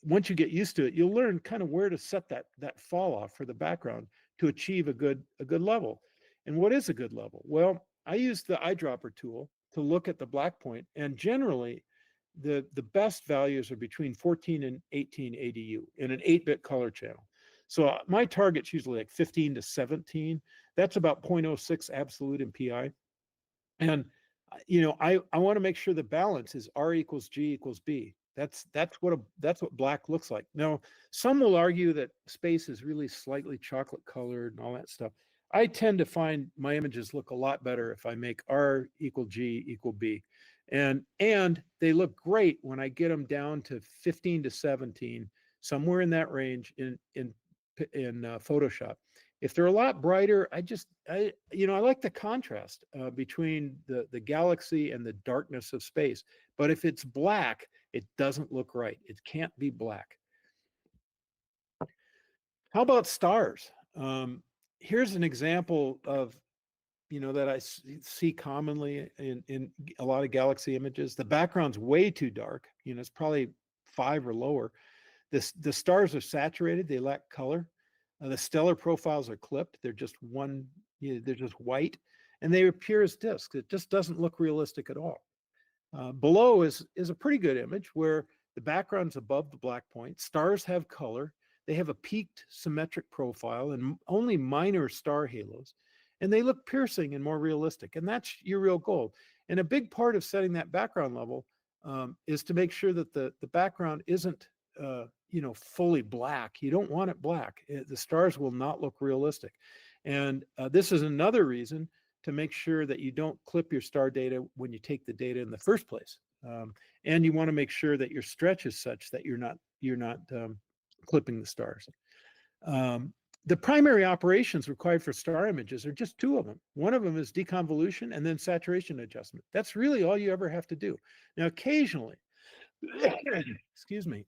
once you get used to it, you'll learn kind of where to set that fall off for the background to achieve a good level. And what is a good level? Well, I use the eyedropper tool to look at the black point, and generally the best values are between 14 and 18 ADU in an 8-bit color channel. So my target's usually like 15 to 17. That's about 0.06 absolute in PI. And I want to make sure the balance is R equals G equals B. That's what black looks like. Now, some will argue that space is really slightly chocolate colored and all that stuff. I tend to find my images look a lot better if I make R equal G equal B. And they look great when I get them down to 15 to 17, somewhere in that range in Photoshop. If they're a lot brighter, I like the contrast between the galaxy and the darkness of space. But if it's black, it doesn't look right. It can't be black. How about stars? Here's an example of, that I see commonly in a lot of galaxy images. The background's way too dark. It's probably 5 or lower. The stars are saturated. They lack color. The stellar profiles are clipped. They're just they're just white, and they appear as disks. It just doesn't look realistic at all. Below is a pretty good image where the background's above the black point. Stars have color. They have a peaked symmetric profile and only minor star halos, and they look piercing and more realistic. And that's your real goal. And a big part of setting that background level is to make sure that the background isn't fully black. You don't want it black. The stars will not look realistic. And this is another reason to make sure that you don't clip your star data when you take the data in the first place. And you want to make sure that your stretch is such that you're not clipping the stars. The primary operations required for star images are just 2 of them. One of them is deconvolution and then saturation adjustment. That's really all you ever have to do. Now, occasionally, excuse me,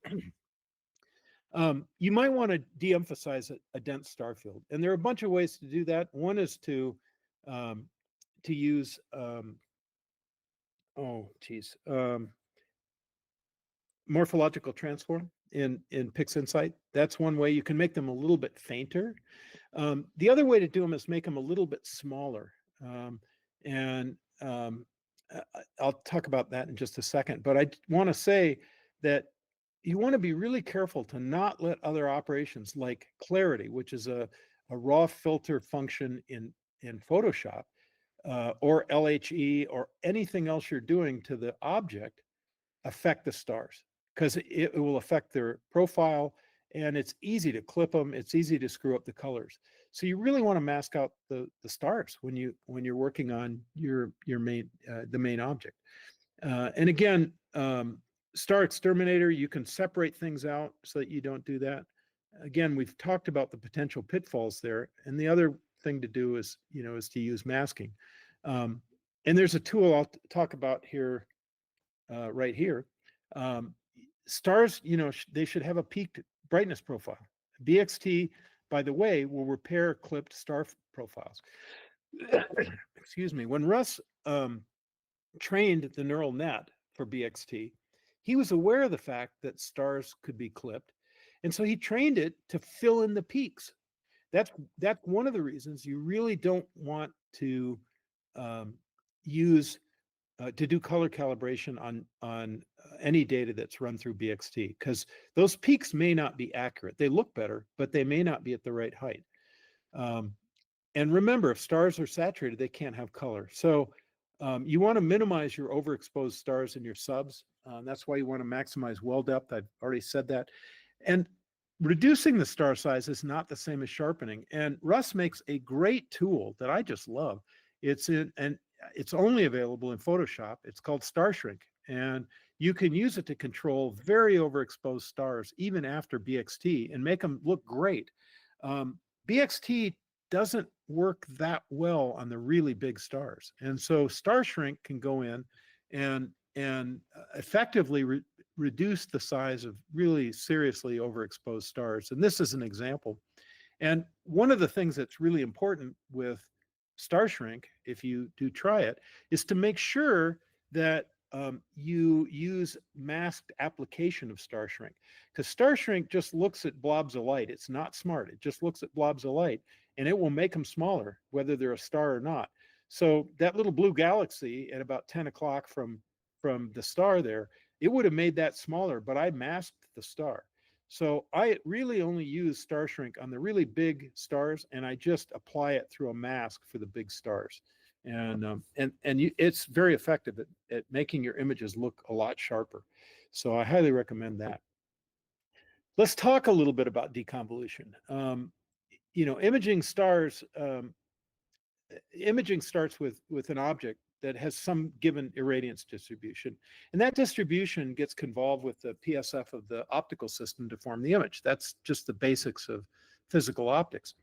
you might want to de-emphasize a dense star field. And there are a bunch of ways to do that. One is to use, morphological transform in PixInsight. That's one way. You can make them a little bit fainter. The other way to do them is make them a little bit smaller. I'll talk about that in just a second. But I want to say that you want to be really careful to not let other operations like clarity, which is a raw filter function in Photoshop, or LHE, or anything else you're doing to the object, affect the stars, because it will affect their profile, and it's easy to clip them. It's easy to screw up the colors. So you really want to mask out the stars when you're working on your main object. And again, Star-Exterminator, you can separate things out so that you don't do that. Again, we've talked about the potential pitfalls there. And the other thing to do is to use masking. And there's a tool I'll talk about here, right here. Stars, they should have a peaked brightness profile. BXT, by the way, will repair clipped star profiles. Excuse me. When Russ trained the neural net for BXT, he was aware of the fact that stars could be clipped. And so he trained it to fill in the peaks. That's one of the reasons you really don't want to to do color calibration on any data that's run through BXT, because those peaks may not be accurate. They look better, but they may not be at the right height. And remember, if stars are saturated, they can't have color. So You want to minimize your overexposed stars in your subs. That's why you want to maximize well depth. I've already said that. And reducing the star size is not the same as sharpening. And Russ makes a great tool that I just love. It's only available in Photoshop. It's called Star Shrink. And you can use it to control very overexposed stars, even after BXT, and make them look great. BXT doesn't work that well on the really big stars. And so Star Shrink can go in and effectively reduce the size of really seriously overexposed stars. And this is an example. And one of the things that's really important with Star Shrink, if you do try it, is to make sure that you use masked application of Star Shrink, because Star Shrink just looks at blobs of light. It's not smart. It just looks at blobs of light, and it will make them smaller, whether they're a star or not. So that little blue galaxy at about 10 o'clock from the star there, it would have made that smaller, but I masked the star. So I really only use Star Shrink on the really big stars, and I just apply it through a mask for the big stars. It's very effective at making your images look a lot sharper. So I highly recommend that. Let's talk a little bit about deconvolution. Imaging starts with an object that has some given irradiance distribution. And that distribution gets convolved with the PSF of the optical system to form the image. That's just the basics of physical optics.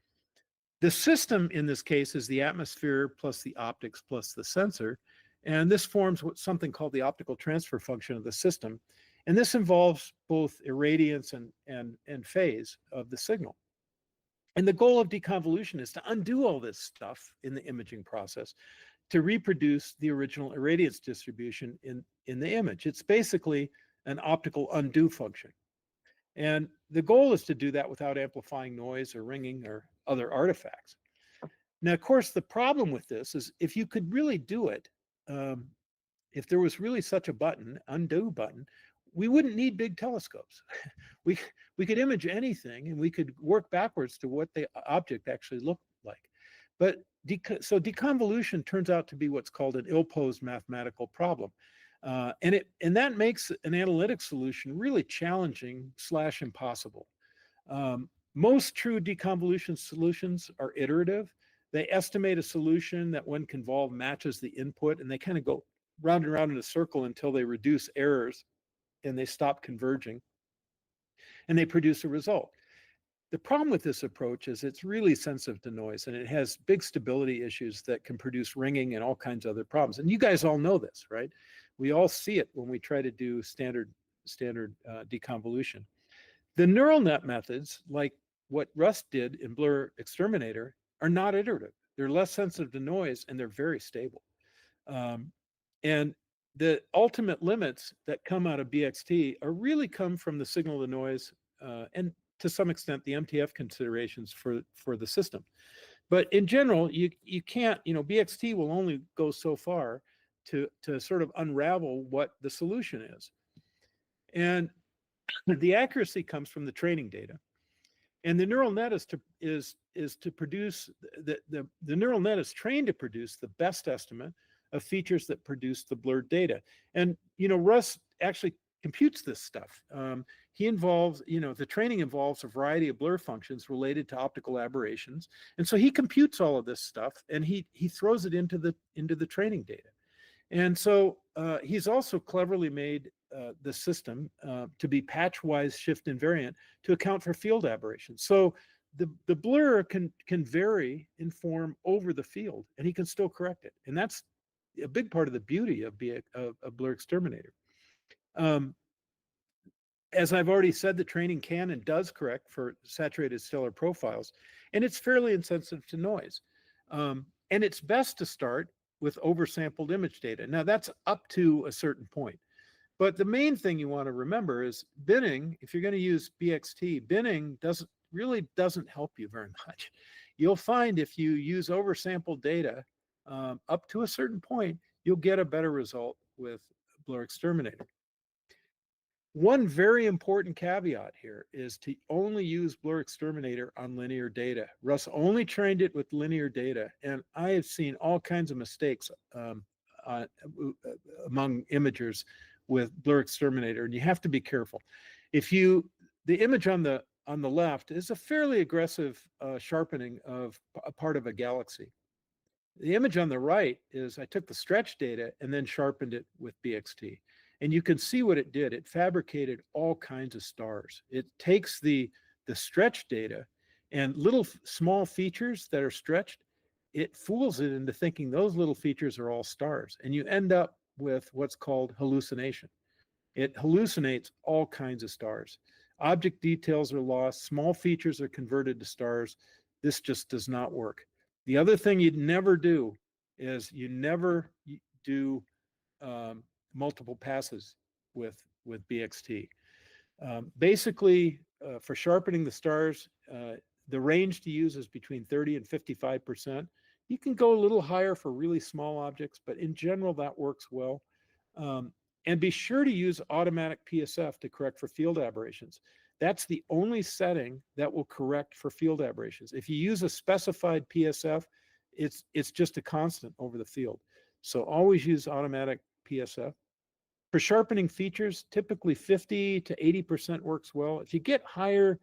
The system in this case is the atmosphere plus the optics plus the sensor. And this forms something called the optical transfer function of the system. And this involves both irradiance and phase of the signal. And the goal of deconvolution is to undo all this stuff in the imaging process to reproduce the original irradiance distribution in the image. It's basically an optical undo function. And the goal is to do that without amplifying noise or ringing or other artifacts. Now, of course, the problem with this is if you could really do it, if there was really such a button, undo button, we wouldn't need big telescopes. We could image anything, and we could work backwards to what the object actually looked like. But so deconvolution turns out to be what's called an ill-posed mathematical problem. And that makes an analytic solution really challenging / impossible. Most true deconvolution solutions are iterative. They estimate a solution that when convolved matches the input, and they kind of go round and round in a circle until they reduce errors and they stop converging, and they produce a result. The problem with this approach is it's really sensitive to noise, and it has big stability issues that can produce ringing and all kinds of other problems. And you guys all know this, right? We all see it when we try to do standard deconvolution. The neural net methods, like what Russ did in BlurXTerminator, are not iterative. They're less sensitive to noise, and they're very stable. And the ultimate limits that come out of BXT are really come from the signal to noise and to some extent the MTF considerations for the system. But in general, you can't, BXT will only go so far to sort of unravel what the solution is. And the accuracy comes from the training data. And the neural net is to produce, the neural net is trained to produce the best estimate of features that produce the blurred data. And, Russ actually computes this stuff. The training involves a variety of blur functions related to optical aberrations. And so he computes all of this stuff, and he throws it into the training data. And so he's also cleverly made the system to be patch-wise shift invariant to account for field aberrations. So the blur can vary in form over the field, and he can still correct it. And that's a big part of the beauty of BlurXTerminator. As I've already said, the training can and does correct for saturated stellar profiles, and it's fairly insensitive to noise. And it's best to start with oversampled image data. Now, that's up to a certain point. But the main thing you want to remember is binning. If you're going to use BXT, binning really doesn't help you very much. You'll find if you use oversampled data up to a certain point, you'll get a better result with BlurXTerminator. One very important caveat here is to only use BlurXTerminator on linear data. Russ only trained it with linear data, and I have seen all kinds of mistakes among imagers with BlurXTerminator, and you have to be careful. The image on the left is a fairly aggressive sharpening of a part of a galaxy. The image on the right is I took the stretch data and then sharpened it with BXT. And you can see what it did. It fabricated all kinds of stars. It takes the stretch data and little small features that are stretched, it fools it into thinking those little features are all stars. And you end up with what's called hallucination. It hallucinates all kinds of stars. Object details are lost. Small features are converted to stars. This just does not work. The other thing you'd never do is you never do multiple passes with BXT. Basically, for sharpening the stars, the range to use is between 30 and 55%. You can go a little higher for really small objects, but in general, that works well. And be sure to use automatic PSF to correct for field aberrations. That's the only setting that will correct for field aberrations. If you use a specified PSF, it's just a constant over the field. So always use automatic PSF. For sharpening features, typically 50 to 80% works well. If you get higher,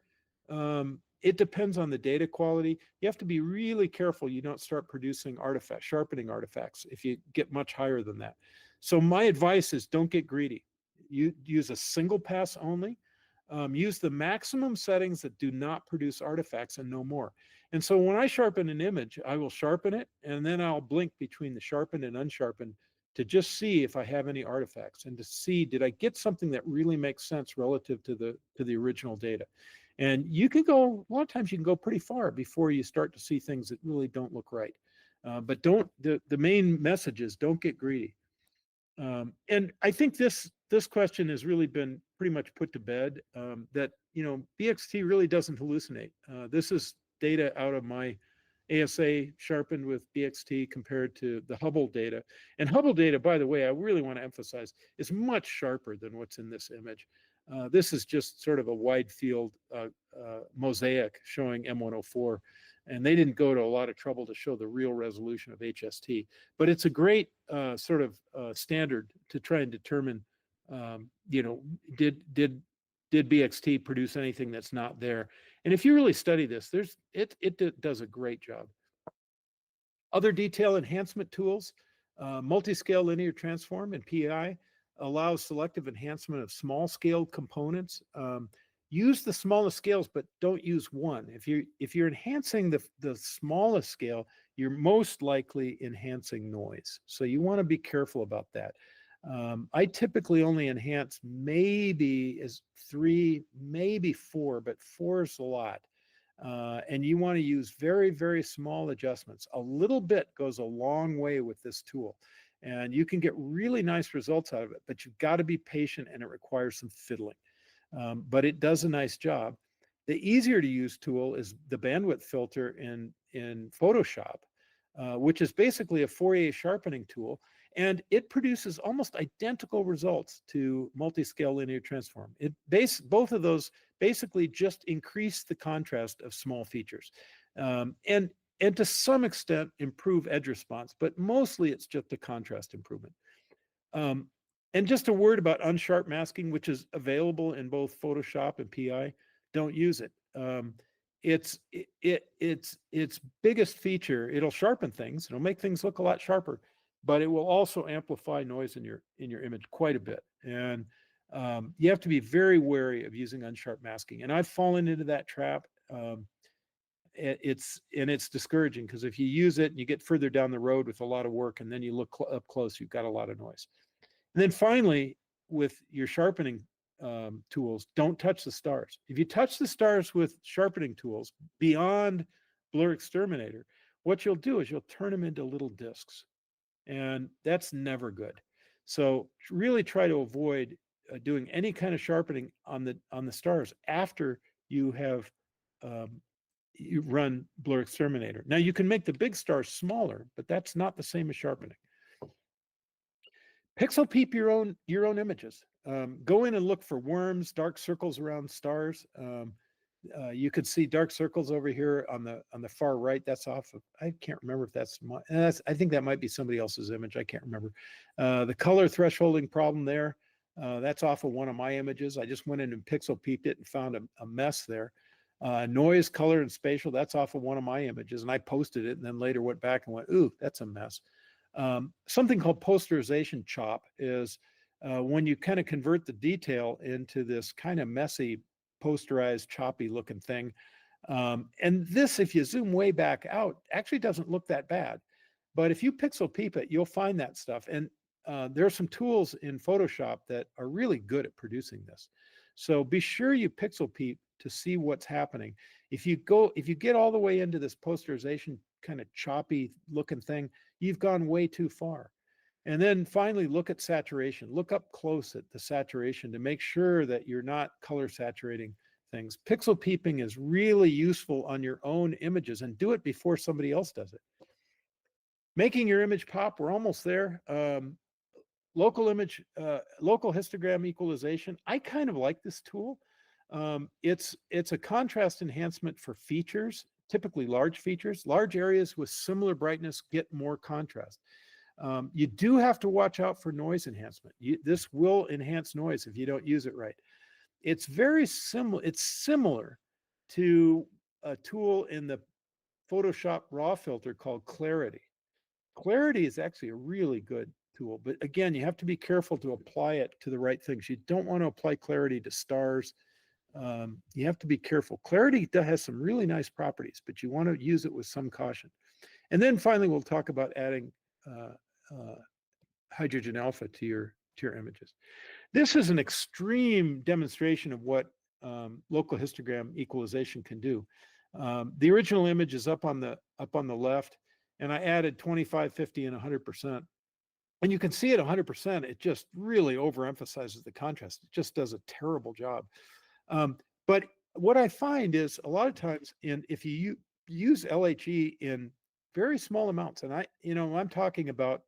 it depends on the data quality. You have to be really careful you don't start producing sharpening artifacts if you get much higher than that. So my advice is don't get greedy. You use a single pass only. Use the maximum settings that do not produce artifacts and no more. And so when I sharpen an image, I will sharpen it and then I'll blink between the sharpened and unsharpened to just see if I have any artifacts and to see, did I get something that really makes sense relative to the original data. And you can go, a lot of times you can go pretty far before you start to see things that really don't look right. But the main message is don't get greedy. And I think this question has really been pretty much put to bed, that, BXT really doesn't hallucinate. This is data out of my ASA sharpened with BXT compared to the Hubble data. And Hubble data, by the way, I really want to emphasize, is much sharper than what's in this image. This is just sort of a wide field mosaic showing M104. And they didn't go to a lot of trouble to show the real resolution of HST. But it's a great sort of standard to try and determine, did BXT produce anything that's not there? And if you really study this, it does a great job. Other detail enhancement tools, multi-scale linear transform and PI allows selective enhancement of small scale components. Use the smallest scales, but don't use one. If you're enhancing the smallest scale, you're most likely enhancing noise. So you want to be careful about that. I typically only enhance maybe as 3, maybe 4, but 4 is a lot. And you want to use very, very small adjustments. A little bit goes a long way with this tool. And you can get really nice results out of it, but you've got to be patient and it requires some fiddling. But it does a nice job. The easier to use tool is the bandwidth filter in Photoshop, which is basically a Fourier sharpening tool. And it produces almost identical results to multi-scale linear transform. Both of those basically just increase the contrast of small features. And to some extent improve edge response, but mostly it's just a contrast improvement. And just a word about unsharp masking, which is available in both Photoshop and PI. Don't use it. Its biggest feature, it'll sharpen things, it'll make things look a lot sharper, but it will also amplify noise in your image quite a bit. And you have to be very wary of using unsharp masking. And I've fallen into that trap. It's discouraging because if you use it and you get further down the road with a lot of work and then you look up close, you've got a lot of noise. And then finally, with your sharpening tools, don't touch the stars. If you touch the stars with sharpening tools beyond BlurXTerminator, what you'll do is you'll turn them into little discs. And that's never good. So really try to avoid doing any kind of sharpening on the stars after you have you run BlurXTerminator. Now you can make the big stars smaller, but that's not the same as sharpening. Pixel peep your own images. Go in and look for worms, dark circles around stars. You could see dark circles over here on the far right. That's off of, I can't remember if that's my, I think that might be somebody else's image. I can't remember. The color thresholding problem there, that's off of one of my images. I just went in and pixel peeped it and found a mess there. Noise, color, and spatial, that's off of one of my images, and I posted it and then later went back and went, ooh, that's a mess. Something called posterization chop is when you kind of convert the detail into this kind of messy, posterized, choppy looking thing. And this, if you zoom way back out, actually doesn't look that bad. But if you pixel peep it, you'll find that stuff. And there are some tools in Photoshop that are really good at producing this. So be sure you pixel peep to see what's happening. If you get all the way into this posterization kind of choppy looking thing, you've gone way too far. And then finally, look at saturation. Look up close at the saturation to make sure that you're not color saturating things. Pixel peeping is really useful on your own images, and do it before somebody else does it. Making your image pop, we're almost there. Local histogram equalization. I kind of like this tool. It's a contrast enhancement for features, typically large features. Large areas with similar brightness get more contrast. You do have to watch out for noise enhancement. This will enhance noise if you don't use it right. It's very similar. It's similar to a tool in the Photoshop raw filter called Clarity. Clarity is actually a really good tool, but again, you have to be careful to apply it to the right things. You don't want to apply Clarity to stars. You have to be careful. Clarity has some really nice properties, but you want to use it with some caution. And then finally, we'll talk about adding hydrogen alpha to your images. This is an extreme demonstration of what local histogram equalization can do. The original image is up on the left, and I added 25, 50, and 100%. And you can see at 100%, it just really overemphasizes the contrast. It just does a terrible job. But what I find is a lot of times, if you use LHE in very small amounts, and I'm talking about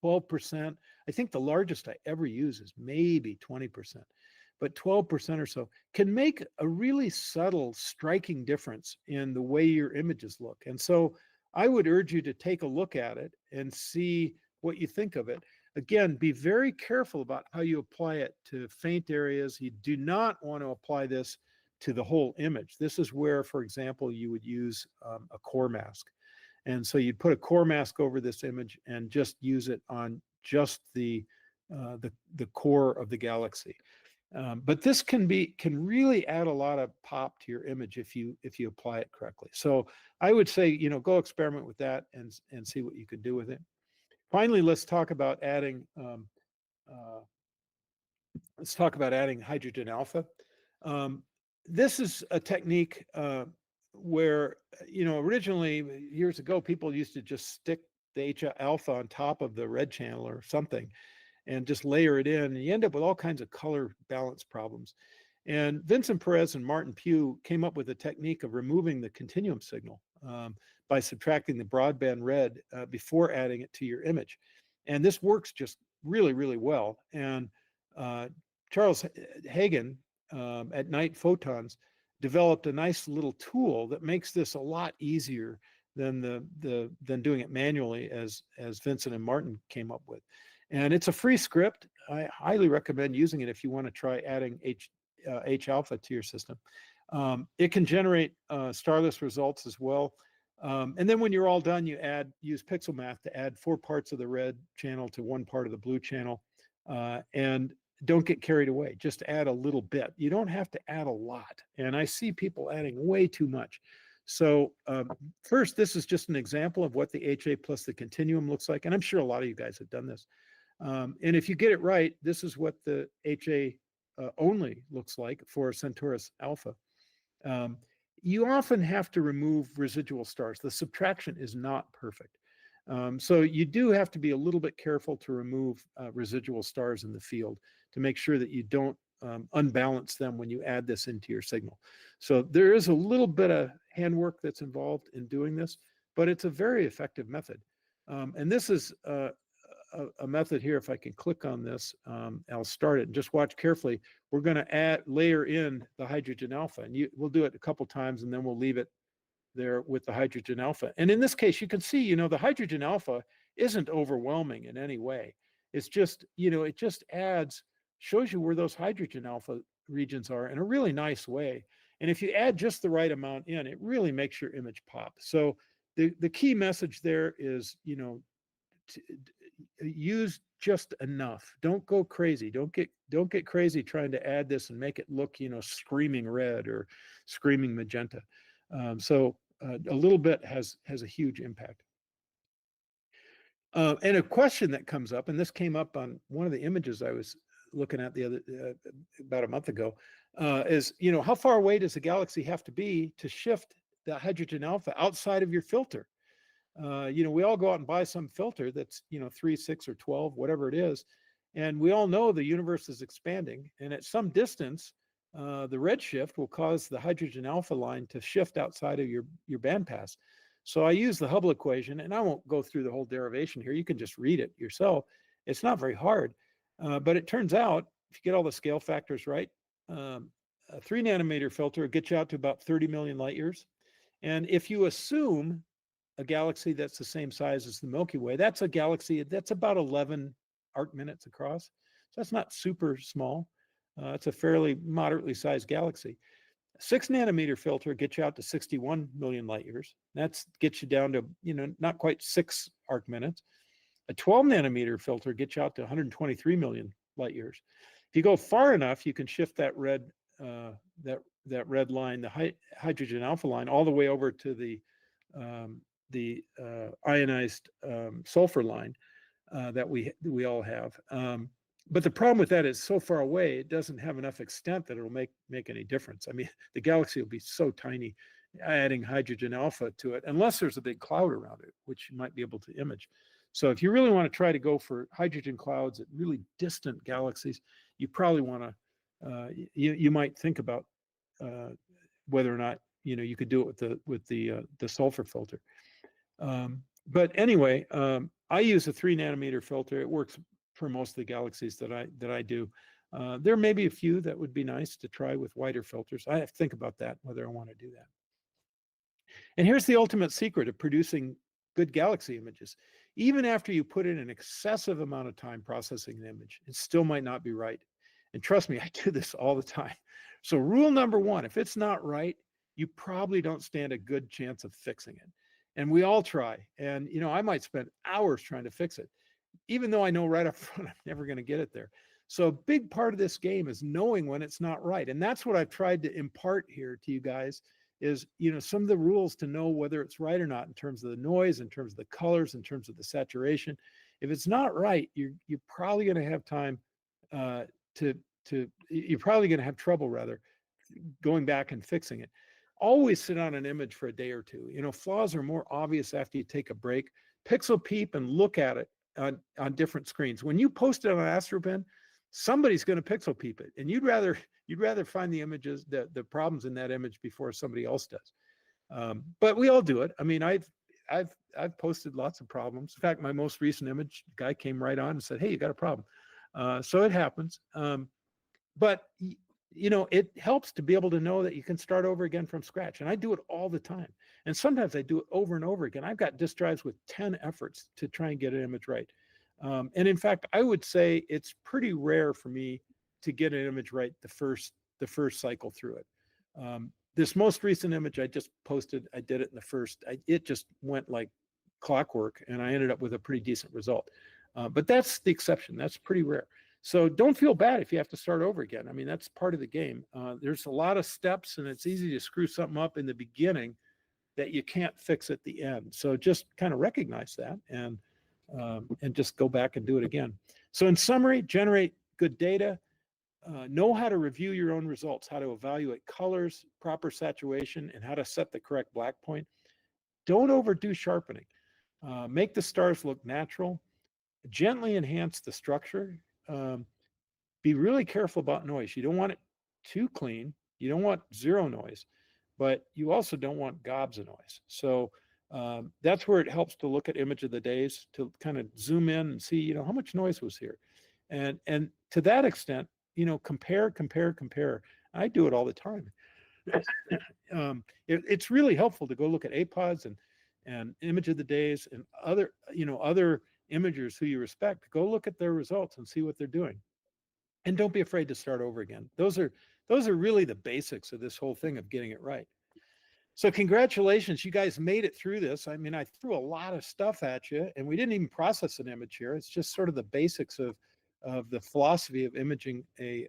12%. I think the largest I ever use is maybe 20%, but 12% or so can make a really subtle, striking difference in the way your images look. And so I would urge you to take a look at it and see what you think of it. Again, be very careful about how you apply it to faint areas. You do not want to apply this to the whole image. This is where, for example, you would use a core mask. And so you'd put a core mask over this image and just use it on just the core of the galaxy. But this can really add a lot of pop to your image if you apply it correctly. So I would say, go experiment with that and see what you can do with it. Finally, let's talk about adding hydrogen alpha. This is a technique where, originally years ago, people used to just stick the H alpha on top of the red channel or something and just layer it in, and you end up with all kinds of color balance problems. And Vincent Perez and Martin Pugh came up with a technique of removing the continuum signal by subtracting the broadband red before adding it to your image. And this works just really, really well. And Charles Hagen at Night Photons developed a nice little tool that makes this a lot easier than doing it manually, as Vincent and Martin came up with. And it's a free script. I highly recommend using it if you want to try adding H alpha to your system. It can generate starless results as well. And then when you're all done, you use pixel math to add 4 parts of the red channel to 1 part of the blue channel. And don't get carried away. Just add a little bit. You don't have to add a lot. And I see people adding way too much. So first, this is just an example of what the HA plus the continuum looks like. And I'm sure a lot of you guys have done this. And if you get it right, this is what the HA only looks like for Centaurus alpha. You often have to remove residual stars. The subtraction is not perfect. So you do have to be a little bit careful to remove residual stars in the field to make sure that you don't unbalance them when you add this into your signal. So there is a little bit of handwork that's involved in doing this, but it's a very effective method. And this is a a method here. If I can click on this, I'll start it and just watch carefully. We're going to layer in the hydrogen alpha, and we'll do it a couple times, and then we'll leave it there with the hydrogen alpha. And in this case, you can see, the hydrogen alpha isn't overwhelming in any way. It's just, it just shows you where those hydrogen alpha regions are in a really nice way. And if you add just the right amount in, it really makes your image pop. So the key message there is, use just enough. Don't go crazy. Don't get crazy trying to add this and make it look, screaming red or screaming magenta. So a little bit has a huge impact. And a question that comes up, and this came up on one of the images I was looking at about a month ago, is, how far away does a galaxy have to be to shift the hydrogen alpha outside of your filter? We all go out and buy some filter that's, 3, 6, or 12, whatever it is. And we all know the universe is expanding. And at some distance, the redshift will cause the hydrogen alpha line to shift outside of your bandpass. So I use the Hubble equation, and I won't go through the whole derivation here. You can just read it yourself. It's not very hard. But it turns out, if you get all the scale factors right, a 3 nanometer filter gets you out to about 30 million light years. And if you assume a galaxy that's the same size as the Milky Way, that's a galaxy that's about 11 arc minutes across. So that's not super small. It's a fairly moderately sized galaxy. A 6 nanometer filter gets you out to 61 million light years. That gets you down to, not quite 6 arc minutes. A 12 nanometer filter gets you out to 123 million light years. If you go far enough, you can shift that red red line, the hydrogen alpha line, all the way over to the ionized sulfur line that we all have. But the problem with that is so far away, it doesn't have enough extent that it'll make any difference. I mean, the galaxy will be so tiny, adding hydrogen alpha to it, unless there's a big cloud around it, which you might be able to image. So if you really want to try to go for hydrogen clouds at really distant galaxies, you probably want to, you might think about whether or not, you could do it with the sulfur filter. But anyway, I use a 3 nanometer filter. It works for most of the galaxies that I do. There may be a few that would be nice to try with wider filters. I have to think about that, whether I want to do that. And here's the ultimate secret of producing good galaxy images. Even after you put in an excessive amount of time processing an image, it still might not be right. And trust me, I do this all the time. So rule number 1, if it's not right, you probably don't stand a good chance of fixing it. And we all try. And, I might spend hours trying to fix it, even though I know right up front I'm never going to get it there. So a big part of this game is knowing when it's not right. And that's what I've tried to impart here to you guys is, some of the rules to know whether it's right or not in terms of the noise, in terms of the colors, in terms of the saturation. If it's not right, you're probably going to have time you're probably going to have trouble rather going back and fixing it. Always sit on an image for a day or two. Flaws are more obvious after you take a break. Pixel peep and look at it on different screens. When you post it on AstroPen, somebody's going to pixel peep it, and you'd rather find the images, the problems in that image before somebody else does. But we all do it. I mean, I've posted lots of problems. In fact, my most recent image, the guy came right on and said, "Hey, you got a problem." So it happens. But it helps to be able to know that you can start over again from scratch. And I do it all the time. And sometimes I do it over and over again. I've got disk drives with 10 efforts to try and get an image right. And in fact, I would say it's pretty rare for me to get an image right the first cycle through it. This most recent image I just posted, I did it in the first, it just went like clockwork, and I ended up with a pretty decent result. But that's the exception. That's pretty rare. So don't feel bad if you have to start over again. I mean, that's part of the game. There's a lot of steps, and it's easy to screw something up in the beginning that you can't fix at the end. So just kind of recognize that and just go back and do it again. So in summary, generate good data, know how to review your own results, how to evaluate colors, proper saturation, and how to set the correct black point. Don't overdo sharpening. Make the stars look natural. Gently enhance the structure. Be really careful about noise. You don't want it too clean. You don't want zero noise, but you also don't want gobs of noise. So That's where it helps to look at image of the days, to kind of zoom in and see, how much noise was here. And to that extent, compare. I do it all the time. It's really helpful to go look at APODs and image of the days and other imagers who you respect. Go look at their results and see what they're doing. And don't be afraid to start over again. Those are really the basics of this whole thing of getting it right. So congratulations, you guys made it through this. I mean, I threw a lot of stuff at you, and we didn't even process an image here. It's just sort of the basics of the philosophy of imaging a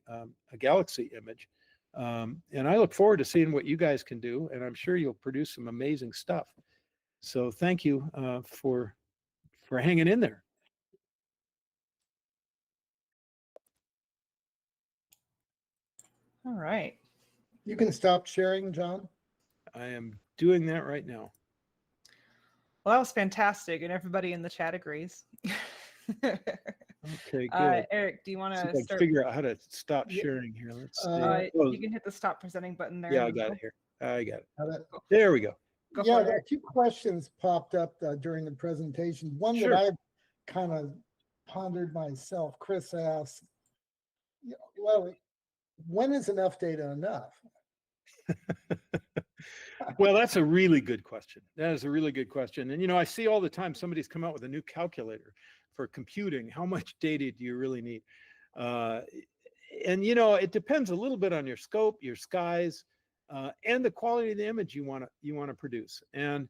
galaxy image. And I look forward to seeing what you guys can do, and I'm sure you'll produce some amazing stuff. So thank you for hanging in there. All right. You can stop sharing, John. I am doing that right now. Well, that was fantastic, and everybody in the chat agrees. Okay, good. Eric, do you want to start? Figure out how to stop sharing here? Let's see. You can hit the stop presenting button there. Yeah, I got it here. I got it. Cool. There we go. Yeah, there are two questions popped up during the presentation. One that I kind of pondered myself. Chris asked, well, when is enough data enough? Well, that's a really good question. That is a really good question. And, I see all the time somebody's come out with a new calculator for computing. How much data do you really need? And, it depends a little bit on your scope, your skies, and the quality of the image you want to produce. And,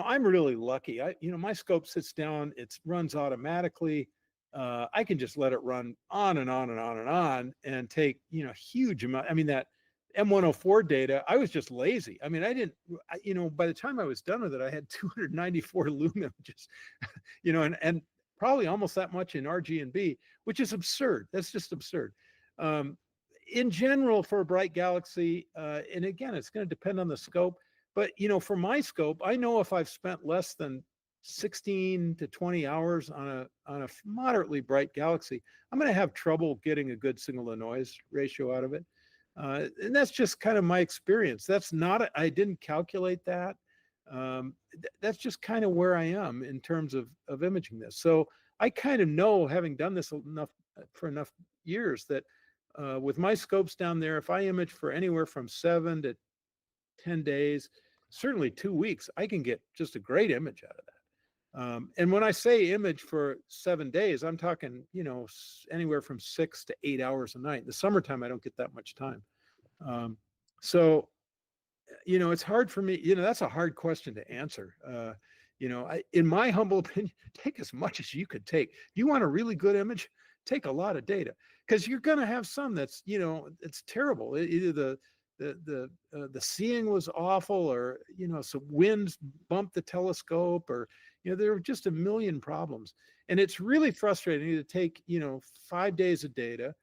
I'm really lucky. My scope sits down, it runs automatically. I can just let it run on and on and on and on and take, huge amount. I mean, that M104 data, I was just lazy. I mean, by the time I was done with it, I had 294 lumen images, and probably almost that much in RGB, which is absurd. That's just absurd. In general, for a bright galaxy, and again, it's going to depend on the scope, but, for my scope, I know if I've spent less than 16 to 20 hours on a moderately bright galaxy, I'm going to have trouble getting a good signal to noise ratio out of it. And that's just kind of my experience. That's not, I didn't calculate that. That's just kind of where I am in terms of imaging this. So I kind of know, having done this for enough years, that with my scopes down there, if I image for anywhere from 7 to 10 days, certainly 2 weeks, I can get just a great image out of that. And when I say image for 7 days, I'm talking, anywhere from 6 to 8 hours a night. In the summertime, I don't get that much time. So, it's hard for me, that's a hard question to answer. In my humble opinion, take as much as you could take. If you want a really good image, take a lot of data, because you're going to have some that's, it's terrible. Either the seeing was awful, or, some winds bumped the telescope, or, there are just a million problems. And it's really frustrating to take, 5 days of data,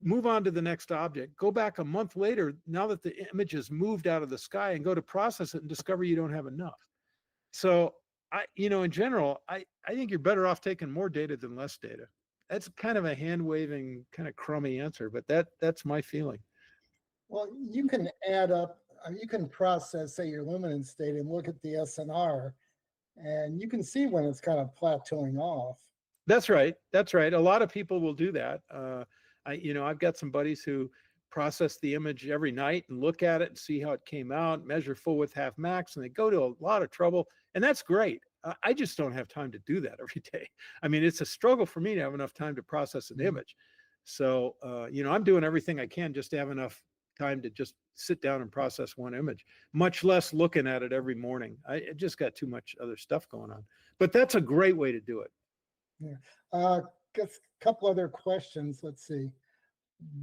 move on to the next object, go back a month later, now that the image has moved out of the sky, and go to process it and discover you don't have enough. So in general, I think you're better off taking more data than less data. That's kind of a hand-waving, kind of crummy answer, but that's my feeling. Well, you can add up, you can process, say, your luminance data and look at the SNR, and you can see when it's kind of plateauing off. That's right. That's right. A lot of people will do that. I've got some buddies who process the image every night and look at it and see how it came out, measure full width, half max, and they go to a lot of trouble, and that's great. I just don't have time to do that every day. I mean, it's a struggle for me to have enough time to process an image. So, I'm doing everything I can just to have enough time to just sit down and process one image, much less looking at it every morning. I just got too much other stuff going on, but that's a great way to do it. Yeah. Just a couple other questions. Let's see.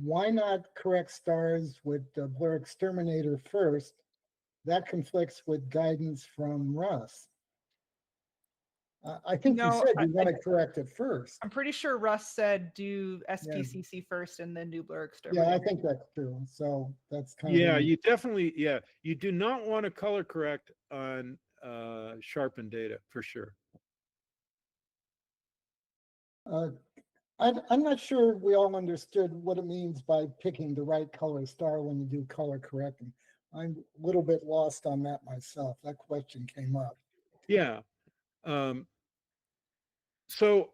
Why not correct stars with BlurXTerminator first? That conflicts with guidance from Russ. I think you said you want to correct it first. I'm pretty sure Russ said do SPCC first and then do BlurXTerminator. Yeah, I think that's true. So that's kind of. Yeah, you definitely, you do not want to color correct on sharpened data, for sure. I'm not sure we all understood what it means by picking the right color star when you do color correcting. I'm a little bit lost on that myself. That question came up. Yeah. Um, so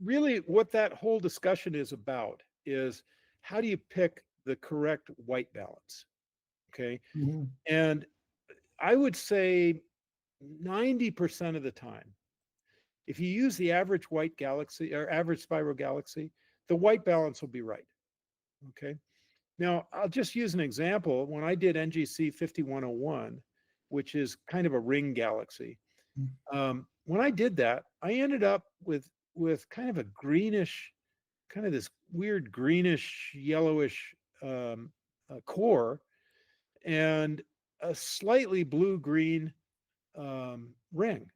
really what that whole discussion is about is how do you pick the correct white balance? Okay. Mhm. And I would say 90% of the time, if you use the average white galaxy or average spiral galaxy, the white balance will be right. Okay. Now, I'll just use an example. When I did NGC 5101, which is kind of a ring galaxy, when I did that, I ended up with kind of a greenish, kind of this weird greenish, yellowish core and a slightly blue-green ring.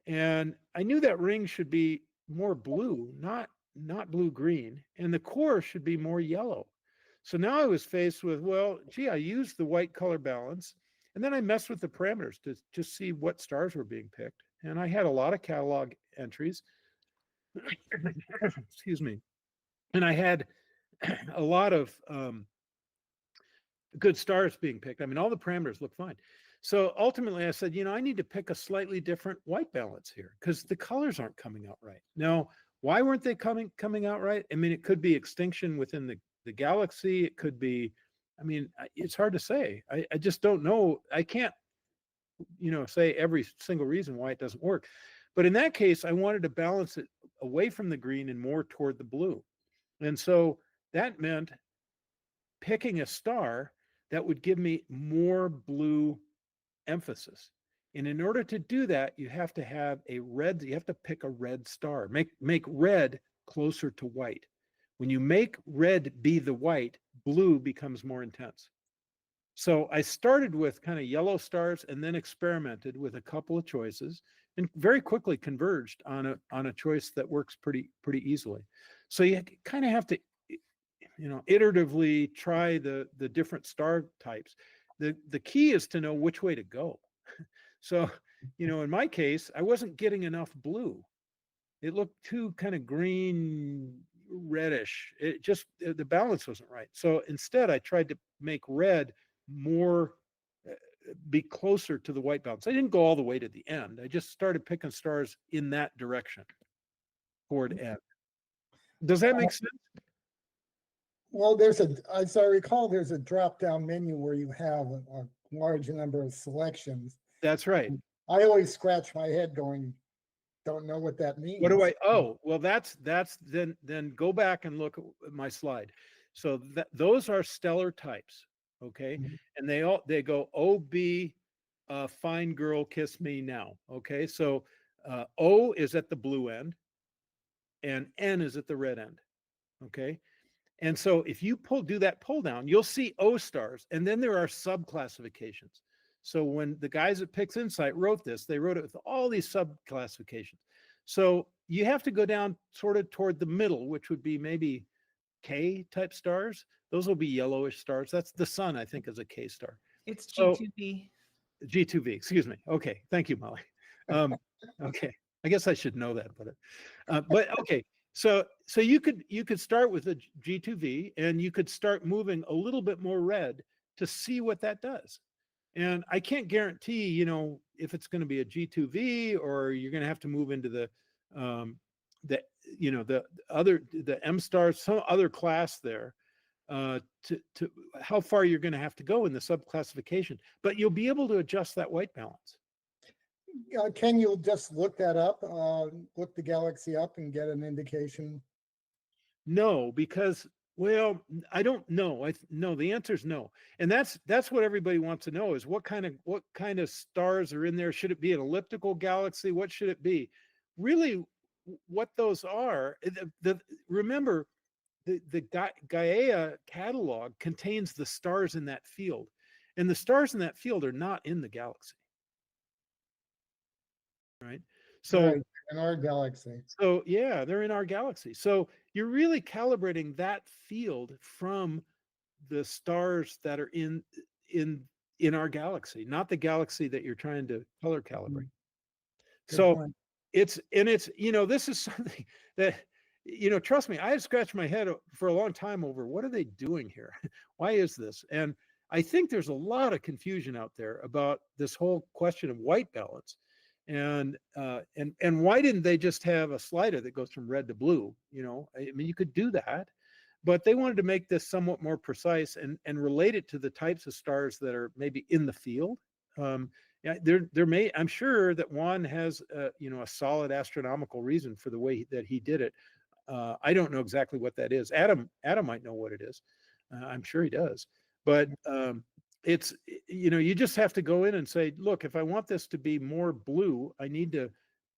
And I knew that ring should be more blue, not blue-green, and the core should be more yellow. So now I was faced with, well, gee, I used the white color balance, and then I messed with the parameters to just see what stars were being picked. And I had a lot of catalog entries. Excuse me. And I had a lot of good stars being picked. I mean, all the parameters look fine. So ultimately I said, you know, I need to pick a slightly different white balance here because the colors aren't coming out right. Now, why weren't they coming out right? I mean, it could be extinction within the galaxy. It could be, I mean, it's hard to say. I just don't know. I can't, you know, say every single reason why it doesn't work. But in that case, I wanted to balance it away from the green and more toward the blue. And so that meant picking a star that would give me more blue emphasis. And in order to do that, you have to have a red, you have to pick a red star, make red closer to white. When you make red be the white, blue becomes more intense. So I started with kind of yellow stars and then experimented with a couple of choices and very quickly converged on a choice that works pretty easily. So you kind of have to, you know, iteratively try the different star types. The key is to know which way to go. So, you know, in my case, I wasn't getting enough blue. It looked too kind of green, reddish. It just, the balance wasn't right. So instead, I tried to make red more, be closer to the white balance. I didn't go all the way to the end. I just started picking stars in that direction toward end. Does that make sense? Well, as I recall, there's a drop-down menu where you have a large number of selections. That's right. I always scratch my head going, don't know what that means. What do I, oh, well, that's then go back and look at my slide. So those are stellar types, okay? Mhm. And they go OB, fine girl, kiss me now, okay? So O is at the blue end and N is at the red end, okay? And so if you do that pull down, you'll see O stars, and then there are sub-classifications. So when the guys at PixInsight wrote this, they wrote it with all these sub-classifications. So you have to go down sort of toward the middle, which would be maybe K type stars. Those will be yellowish stars. That's the sun, I think, is a K star. It's So, G2B. G2V, excuse me. Okay, thank you, Molly. Okay, I guess I should know that, but okay. So you could start with a G2V and you could start moving a little bit more red to see what that does. And I can't guarantee, you know, if it's going to be a G2V or you're going to have to move into the you know, the M stars, some other class there, to how far you're going to have to go in the subclassification. But you'll be able to adjust that white balance. Can you just look that up, look the galaxy up and get an indication? No, because, well, I don't know. No, the answer is no. And that's what everybody wants to know is what kind of stars are in there? Should it be an elliptical galaxy? What should it be? Really, what those are, remember, the Gaia catalog contains the stars in that field. And the stars in that field are not in the galaxy. Right? So Right, in our galaxy. So yeah, they're in our galaxy. So you're really calibrating that field from the stars that are in our galaxy, not the galaxy that you're trying to color calibrate. Good So point. it's, you know, this is something that, you know, trust me, I've scratched my head for a long time over what are they doing here? Why is this? And I think there's a lot of confusion out there about this whole question of white balance. And why didn't they just have a slider that goes from red to blue? You know, I mean, you could do that, but they wanted to make this somewhat more precise and relate it to the types of stars that are maybe in the field. Yeah, I'm sure that Juan has, you know, a solid astronomical reason for the way that he did it. I don't know exactly what that is. Adam might know what it is. I'm sure he does. But it's, you know, you just have to go in and say, look, if I want this to be more blue, I need to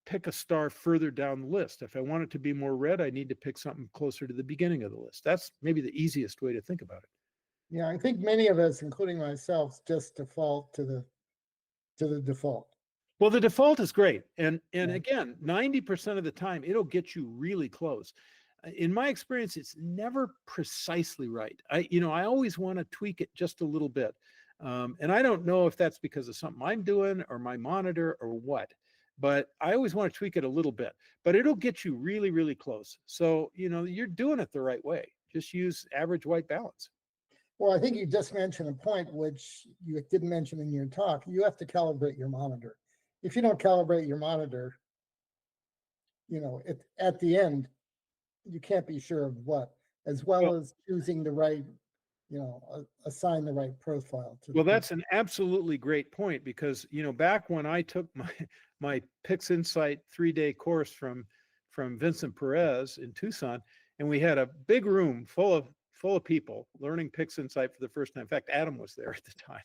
pick a star further down the list. If I want it to be more red, I need to pick something closer to the beginning of the list. That's maybe the easiest way to think about it. Yeah, I think many of us, including myself, just default to the default. Well, the default is great. And Yeah. again, 90% of the time, it'll get you really close. In my experience, it's never precisely right. I always want to tweak it just a little bit. And I don't know if that's because of something I'm doing or my monitor or what, but I always want to tweak it a little bit, but it'll get you really, really close. So, you know, you're doing it the right way. Just use average white balance. Well, I think you just mentioned a point which you didn't mention in your talk. You have to calibrate your monitor. If you don't calibrate your monitor, you know, at the end, you can't be sure of what, as well as choosing the right, you know, assign the right profile to. Well, that's an absolutely great point, because, you know, back when I took my PixInsight 3-day course from Vincent Perez in Tucson, and we had a big room full of people learning PixInsight for the first time. In fact, Adam was there at the time.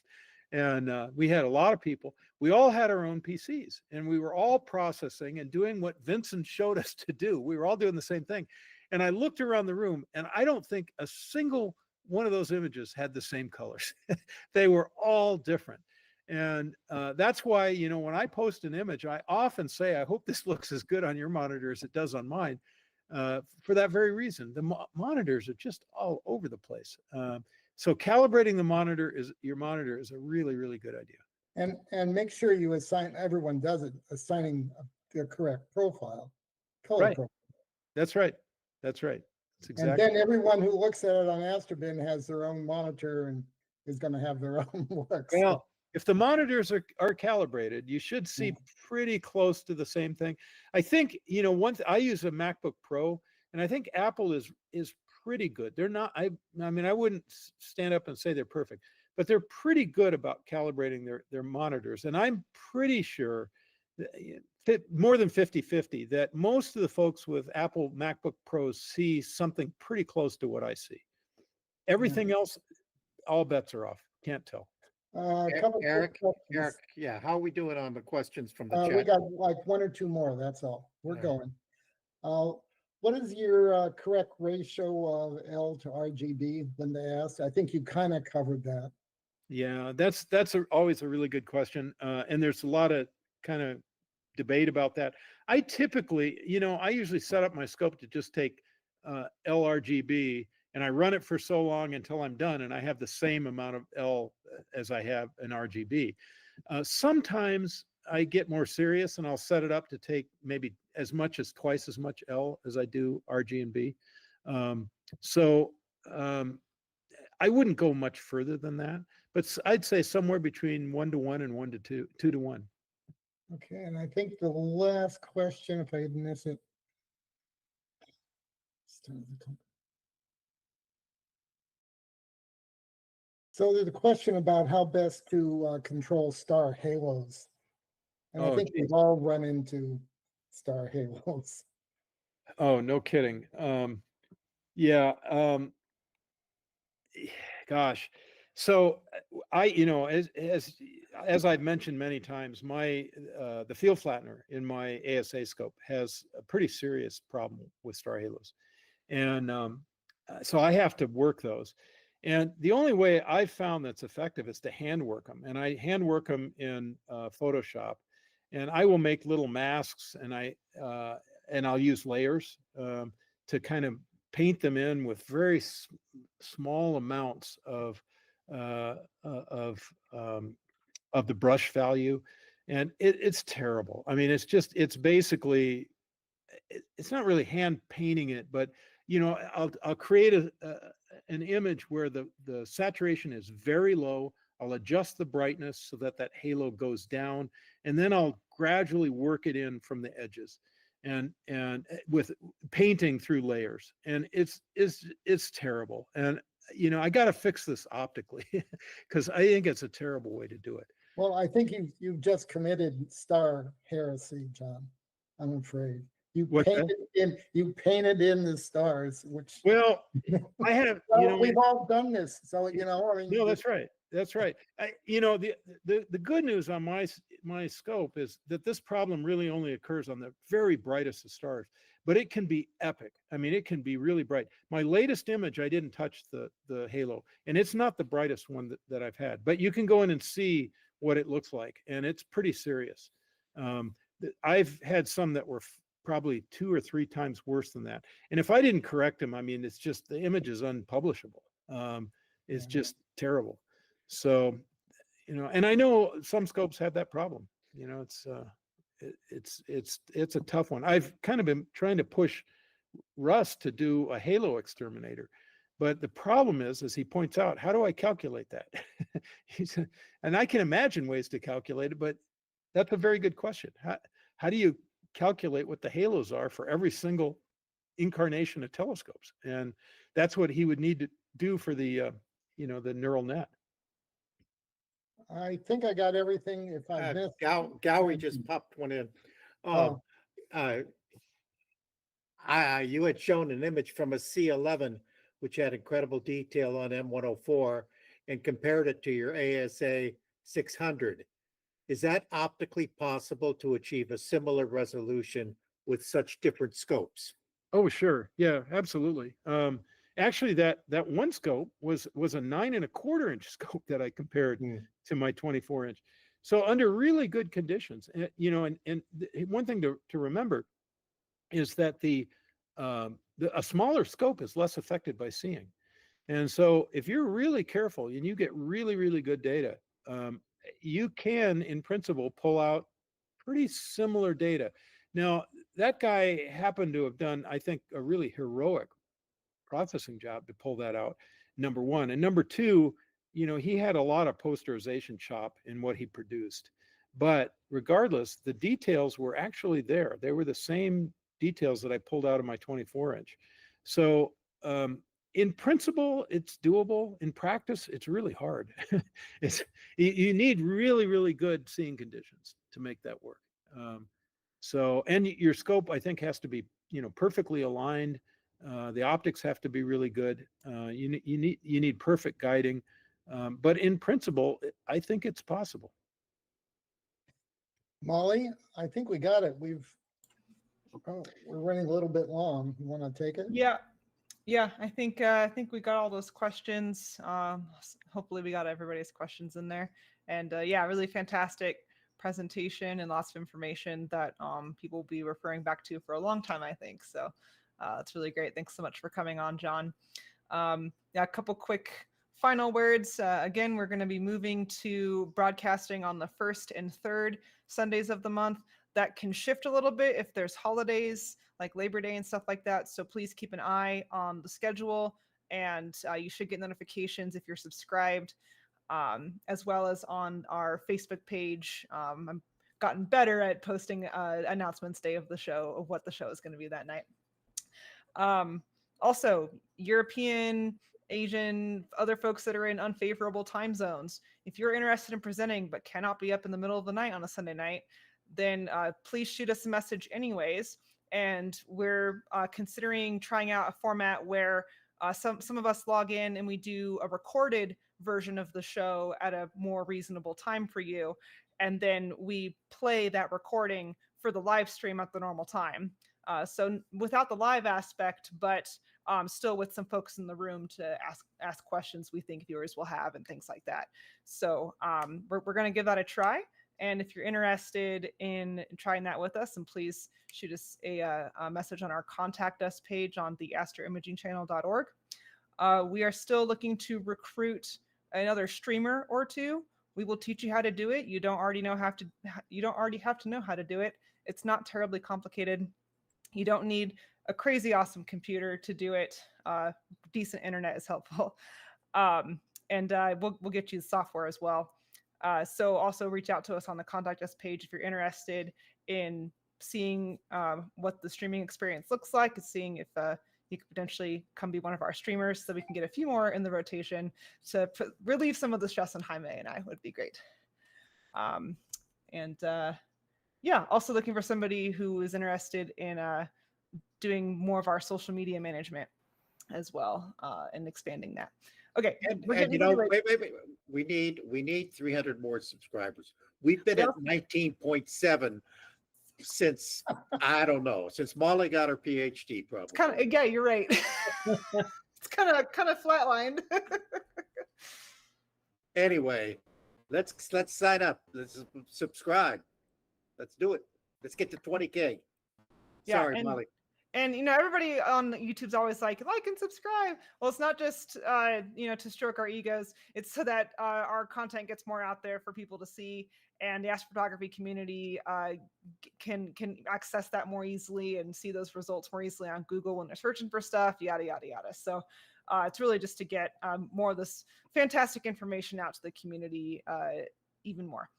And we had a lot of people. We all had our own PCs, and we were all processing and doing what Vincent showed us to do. We were all doing the same thing. And I looked around the room, and I don't think a single one of those images had the same colors. They were all different. And that's why, you know, when I post an image, I often say, I hope this looks as good on your monitor as it does on mine, for that very reason. The monitors are just all over the place. So calibrating your monitor is a really, really good idea. And make sure you assign, everyone does it, assigning the correct profile, color Right. profile. That's right. That's right. That's exactly. And then everyone who looks at it on Astrobin has their own monitor and is going to have their own look. Well, if the monitors are calibrated, you should see pretty close to the same thing. I think, you know, I use a MacBook Pro, and I think Apple is pretty good. They're not, I mean, I wouldn't stand up and say they're perfect, but they're pretty good about calibrating their monitors. And I'm pretty sure that more than 50-50 that most of the folks with Apple MacBook Pros see something pretty close to what I see. Everything else, all bets are off. Can't tell. Eric, yeah, how are we doing on the questions from the chat? We got like one or two more, that's all. We're going. What is your correct ratio of L to RGB when they asked? I think you kind of covered that. Yeah, that's always a really good question. And there's a lot of kind of debate about that. I typically, you know, I usually set up my scope to just take LRGB, and I run it for so long until I'm done and I have the same amount of L as I have an RGB. Sometimes I get more serious and I'll set it up to take maybe as much as twice as much L as I do RG and B. I wouldn't go much further than that, but I'd say somewhere between 1:1 and 1:2, 2:1. Okay, and I think the last question, if I didn't miss it. So there's a question about how best to control star halos. And I think we've all run into star halos. Oh, no kidding. Yeah. Gosh. So you know, as I've mentioned many times, the field flattener in my ASA scope has a pretty serious problem with star halos. And so I have to work those. And the only way I've found that's effective is to hand work them. And I hand work them in Photoshop. And I will make little masks, and I'll use layers to kind of paint them in with very small amounts of the brush value, and it's terrible. I mean, it's basically, it's not really hand painting it, but you know, I'll create an image where the saturation is very low. I'll adjust the brightness so that that halo goes down, and then I'll gradually work it in from the edges, and with painting through layers. And it's terrible. And I got to fix this optically because I think it's a terrible way to do it. Well, I think you've just committed star heresy, John. I'm afraid. You painted in the stars, which Well, I have, we've all done this. So, I mean, no, that's right. That's right. The good news on my scope is that this problem really only occurs on the very brightest of stars, but it can be epic. I mean, it can be really bright. My latest image, I didn't touch the halo, and it's not the brightest one that I've had, but you can go in and see what it looks like, and it's pretty serious. I've had some that were probably 2 or 3 times worse than that. And if I didn't correct them, I mean, it's just, the image is unpublishable. It's just terrible. So, and I know some scopes have that problem. It's a tough one. I've kind of been trying to push Russ to do a halo exterminator, but the problem is, as he points out, how do I calculate that? And I can imagine ways to calculate it, but that's a very good question. How do you calculate what the halos are for every single incarnation of telescopes? And that's what he would need to do for the the neural net. I think I got everything. If I missed, Gowie just popped one in. You had shown an image from a C11, which had incredible detail on M104, and compared it to your ASA 600. Is that optically possible to achieve a similar resolution with such different scopes? Oh, sure. Yeah, absolutely. Actually, that one scope was a 9¼ inch scope that I compared to my 24-inch. So under really good conditions, and one thing to remember is that a smaller scope is less affected by seeing. And so if you're really careful and you get really, really good data, you can, in principle, pull out pretty similar data. Now, that guy happened to have done, I think, a really heroic processing job to pull that out, number one. And number two, he had a lot of posterization chop in what he produced. But regardless, the details were actually there. They were the same details that I pulled out of my 24-inch. So in principle, it's doable. In practice, it's really hard. You need really, really good seeing conditions to make that work. And your scope, I think, has to be perfectly aligned. The optics have to be really good. You need perfect guiding. But in principle, I think it's possible. Molly, I think we got it. We're running a little bit long. You want to take it? Yeah, I think we got all those questions. Hopefully we got everybody's questions in there. And yeah, really fantastic presentation and lots of information that people will be referring back to for a long time, I think. So it's really great. Thanks so much for coming on, John. Yeah, a couple quick final words. Again, we're going to be moving to broadcasting on the 1st and 3rd Sundays of the month. That can shift a little bit if there's holidays like Labor Day and stuff like that. So please keep an eye on the schedule, and you should get notifications if you're subscribed, as well as on our Facebook page. I've gotten better at posting announcements day of the show of what the show is going to be that night. Also, European, Asian, other folks that are in unfavorable time zones. If you're interested in presenting but cannot be up in the middle of the night on a Sunday night, then please shoot us a message anyways. And we're considering trying out a format where some of us log in and we do a recorded version of the show at a more reasonable time for you. And then we play that recording for the live stream at the normal time. So without the live aspect, but still with some folks in the room to ask questions we think viewers will have and things like that. So we're going to give that a try. And if you're interested in trying that with us, and please shoot us a message on our contact us page on the astroimagingchannel.org. We are still looking to recruit another streamer or two. We will teach you how to do it. You don't already have to know how to do it. It's not terribly complicated. You don't need a crazy awesome computer to do it. Decent internet is helpful. and we'll get you the software as well. So also reach out to us on the contact us page if you're interested in seeing what the streaming experience looks like, and seeing if you could potentially come be one of our streamers, so we can get a few more in the rotation to relieve some of the stress on Jaime and I. Would be great. Yeah, also looking for somebody who is interested in doing more of our social media management as well, and expanding that. Okay, And you know, wait. We need 300 more subscribers. We've been at 19.7 since, I don't know, since Molly got her PhD, probably. It's kind of, yeah, you're right. It's kind of flatlined. Anyway, let's sign up. Let's subscribe. Let's do it. Let's get to 20K. Yeah, Sorry, Molly. And everybody on YouTube's always like and subscribe. Well, it's not just to stroke our egos. It's so that our content gets more out there for people to see, and the astrophotography community can access that more easily and see those results more easily on Google when they're searching for stuff. Yada yada yada. So it's really just to get more of this fantastic information out to the community even more.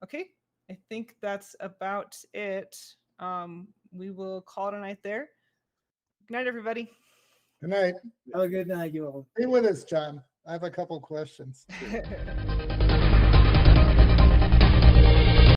Okay, I think that's about it. We will call it a night there. Good night, everybody. Good night. Have a good night, you all. Stay with us, John. I have a couple questions.